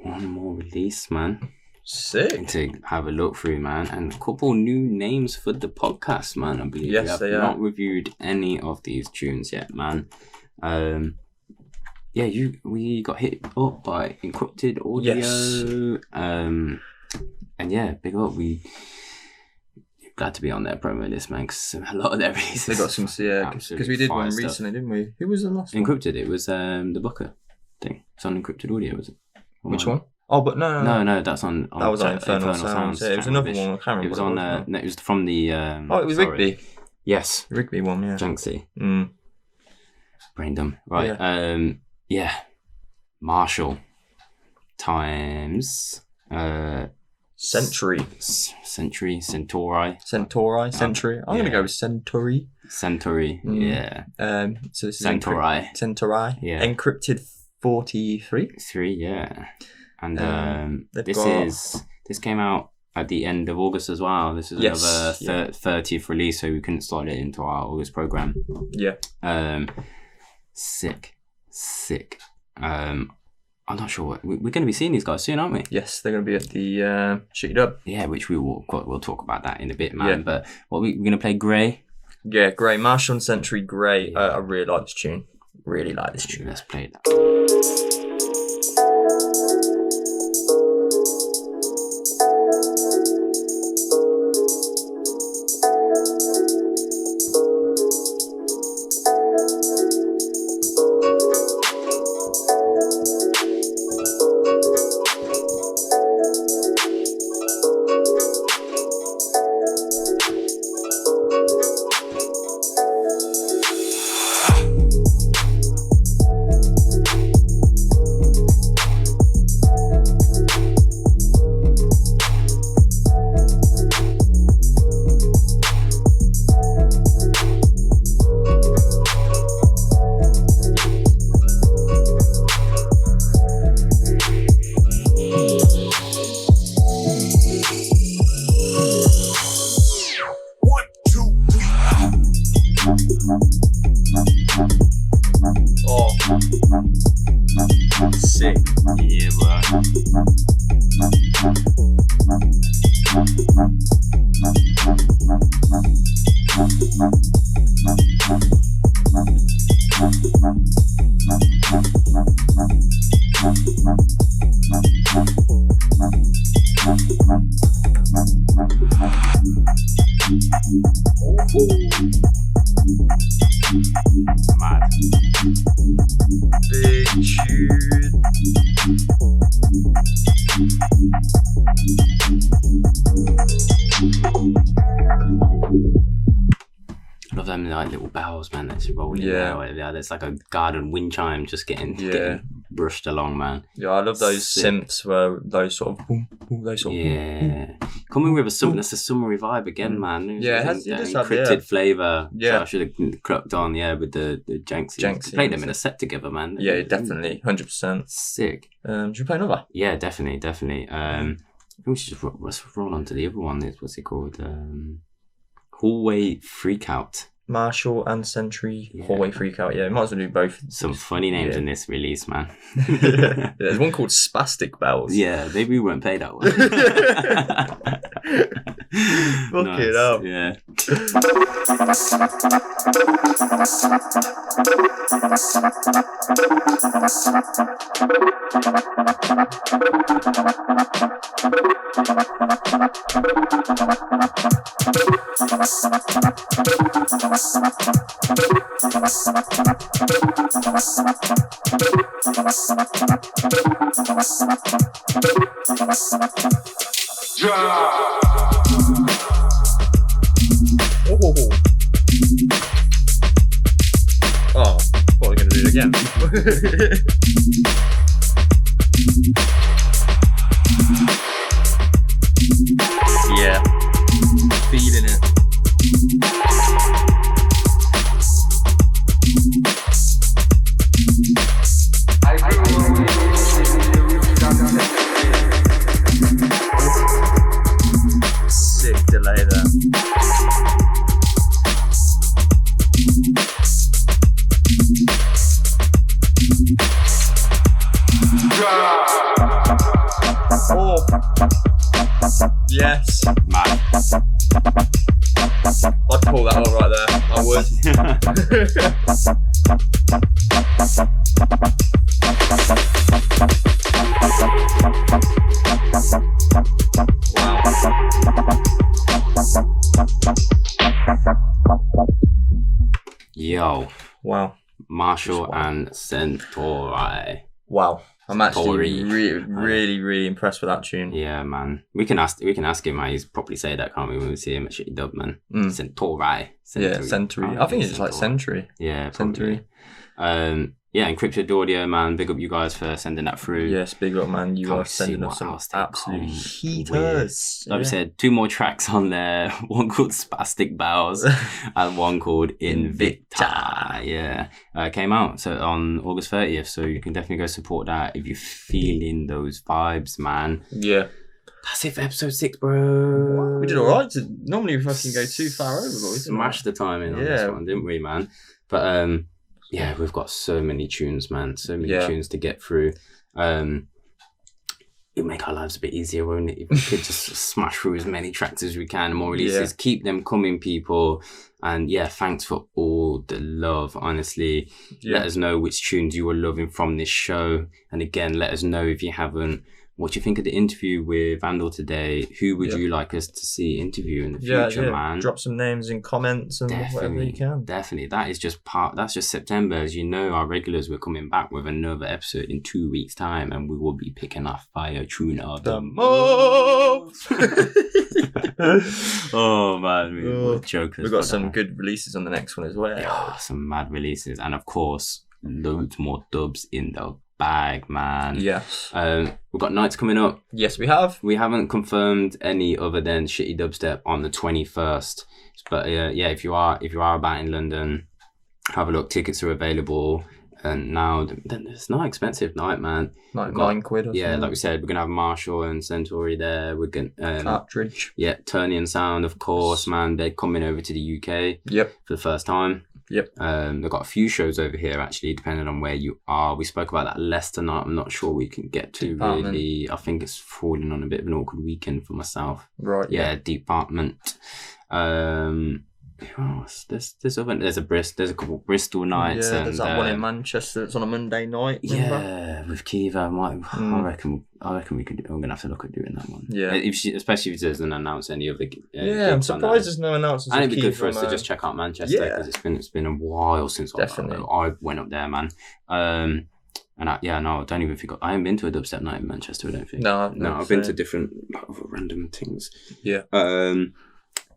one more release, man. Sick. To have a look through, man, and a couple new names for the podcast, man. I believe we have not reviewed any of these tunes yet, man. Yeah, we got hit up by Encrypted Audio. Yes. And yeah, big up. We glad to be on their promo list, man, because a lot of their releases. They got some, because we did one recently, didn't we? Who was the last one? Encrypted. It was the Booker thing. It's on Encrypted Audio, was it? Which one? Oh, but no. That's on that was on Infernal Sounds. Yeah, it was another one. I can't remember. It was on. No, it was from the. it was Rigby. Yes, Rigby one. Yeah. Janksy. Brain dumb. Right. Yeah. Mrshl times Centauri. Centauri. I'm gonna go with Centauri. Yeah. So this is Centauri. Yeah. Encrypted 43. Yeah. And this came out at the end of August as well. This is another 30th release, so we couldn't slot it into our August program. Yeah. Sick. I'm not sure what we're going to be seeing these guys soon, aren't we? Yes, they're going to be at the Shitty Dub. Yeah, which we'll talk about that in a bit, man. Yeah. But what we're going to play Grey. Yeah, Grey. Mrshl and Centauri Grey. Yeah. I really like this tune. Let's play that. I love them like little bells, man, that's rolling there. There's like a garden wind chime just getting brushed along, man. Yeah, I love those synths where those sort of coming with that's a summery vibe again, man. It has encrypted flavour. Yeah, so I should have cracked on with the Janksy. Played them in a set together, man. Yeah, definitely, 100%. Sick. Should we play another? Yeah, definitely. I think we should just roll on to the other one. What's it called? Hallway Freakout. Mrshl and Centauri Hallway Freakout. Yeah, might as well do both. Some funny names in this release, man. There's one called Spastic Bells. Yeah, maybe we won't play that one. Fuck it up. Yeah. Oh, what are we going to do it again? Yeah, feeling it. Wow. Yes. Man. I'd call that one right there. I Yo. Wow. Mrshl and Centauri. Wow. I'm actually Centauri. really impressed with that tune. Yeah, man. We can ask him how he's probably say that, can't we, when we see him at Shitty Dub, man. Centauri. Yeah, Centauri. I think it's like Century. Yeah, Centauri. Yeah, Encrypted Audio, man. Big up you guys for sending that through. Yes, big up, man. You Can't are sending see us what some else they absolute come heaters. Like we said, 2 more tracks on there. One called Spastic Bells and one called Invicta. Yeah, came out on August 30th, so you can definitely go support that if you're feeling those vibes, man. Yeah. That's it for episode 6, bro. We did alright. Normally we fucking go too far over, but we smashed the timing on this one, didn't we, man? But yeah, we've got so many tunes, man. So many tunes to get through. It'll make our lives a bit easier, won't it? If we could just smash through as many tracks as we can, more releases. Keep them coming, people. And yeah, thanks for all the love, honestly. Let us know which tunes you were loving from this show. And again, let us know if you haven't. What do you think of the interview with Vandull today? Who would you like us to see interview in the future, man? Drop some names in comments and whatever you can. Definitely. That's just September. As you know, our regulars, we're coming back with another episode in 2 weeks' time, and we will be picking our fire tune of the month. Oh, man. We're jokers. We've got some good releases on the next one as well. Oh, some mad releases. And of course, loads more dubs in the bag, man. Yes. We've got nights coming up. Yes, we have. We haven't confirmed any other than Shitty Dubstep on the 21st. But yeah, if you are about in London, have a look. Tickets are available. And now it's not expensive night, man. Like £9 or something. Like we said, we're gonna have Mrshl and Centauri there. We're gonna Cartridge. Yeah, Turnian Sound, of course, man. They're coming over to the UK. Yep. For the first time. Yep. They've got a few shows over here, actually, depending on where you are. We spoke about that Leicester night. I'm not sure we can get to, really. I think it's falling on a bit of an awkward weekend for myself. Right. Yeah, Department. There's a couple Bristol nights. Yeah, and there's that one in Manchester. It's on a Monday night. Remember? Yeah, with Kiva. I reckon we could. I'm gonna have to look at doing that one. Yeah, especially if it doesn't announce any of the. I'm surprised there's no announcements. And it'd be good for us to just check out Manchester because it's been a while since I went up there, man. And I don't even think I haven't been to a dubstep night in Manchester. I don't think. No, I've been to different random things. Yeah.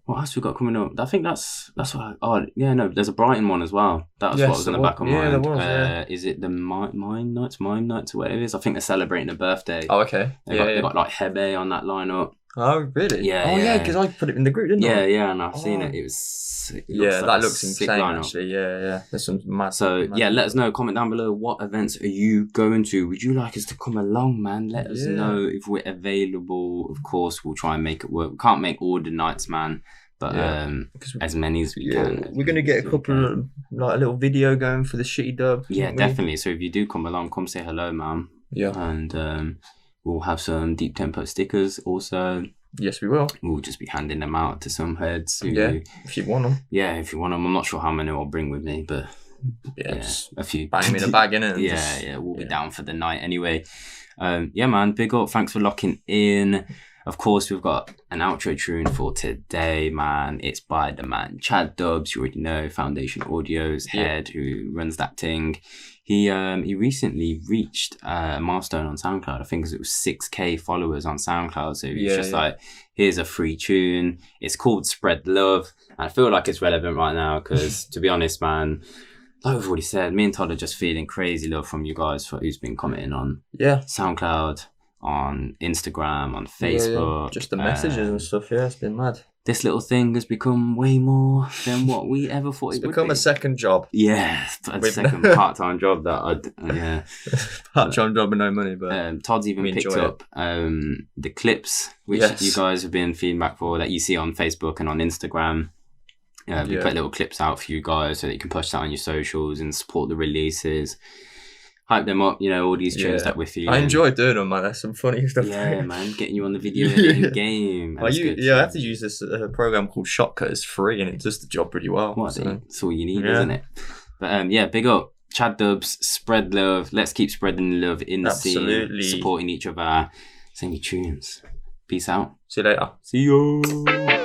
What else we got coming up? I think that's what. There's a Brighton one as well. That was what was in the back of mind. There was, Is it the Mine Nights, or whatever it is? I think they're celebrating a birthday. Oh, okay. They got like Hebe on that lineup. Oh, really? Yeah. Because I put it in the group, didn't I? Yeah, and I've seen it. It was. That looks insane, actually. Yeah. There's some mad. So, let us know. Comment down below. What events are you going to? Would you like us to come along, man? Let us know if we're available. Of course, we'll try and make it work. We can't make all the nights, man. But as many as we can. We're going to get a couple of, like, a little video going for the Shitty Dub. Yeah, definitely. So if you do come along, come say hello, man. Yeah. And we'll have some Deep Tempo stickers also. Yes, we will. We'll just be handing them out to some heads. If you want them. Yeah, if you want them. I'm not sure how many I'll bring with me, but a few. Bang them in a bag, innit? We'll be down for the night anyway. Man, big up. Thanks for locking in. Of course, we've got an outro tune for today, man. It's by the man Chad Dubz, you already know, Foundation Audio's head, who runs that thing. He recently reached a milestone on SoundCloud. I think it was 6K followers on SoundCloud. So he's like, here's a free tune. It's called Spread Love. And I feel like it's relevant right now because, to be honest, man, like we've already said, me and Todd are just feeling crazy love from you guys for who's been commenting on SoundCloud, on Instagram, on Facebook. Just the messages and stuff, it's been mad. This little thing has become way more than what we ever thought it would be. It's become a second job. Yeah, a second part-time job that part-time job with no money, but Todd's even picked up the clips, which you guys have been feedback for, that you see on Facebook and on Instagram. We put little clips out for you guys so that you can push that on your socials and support the releases. hype them up, all these tunes that we're feeling. I enjoy doing them, man. There's some funny stuff. Yeah, man, getting you on the video editing game. I have to use this program called Shotcut. It's free and it does the job pretty well. That's all you need, isn't it? But big up Chad Dubz, spread love. Let's keep spreading love in the scene, supporting each other, singing tunes. Peace out. See you later. See you.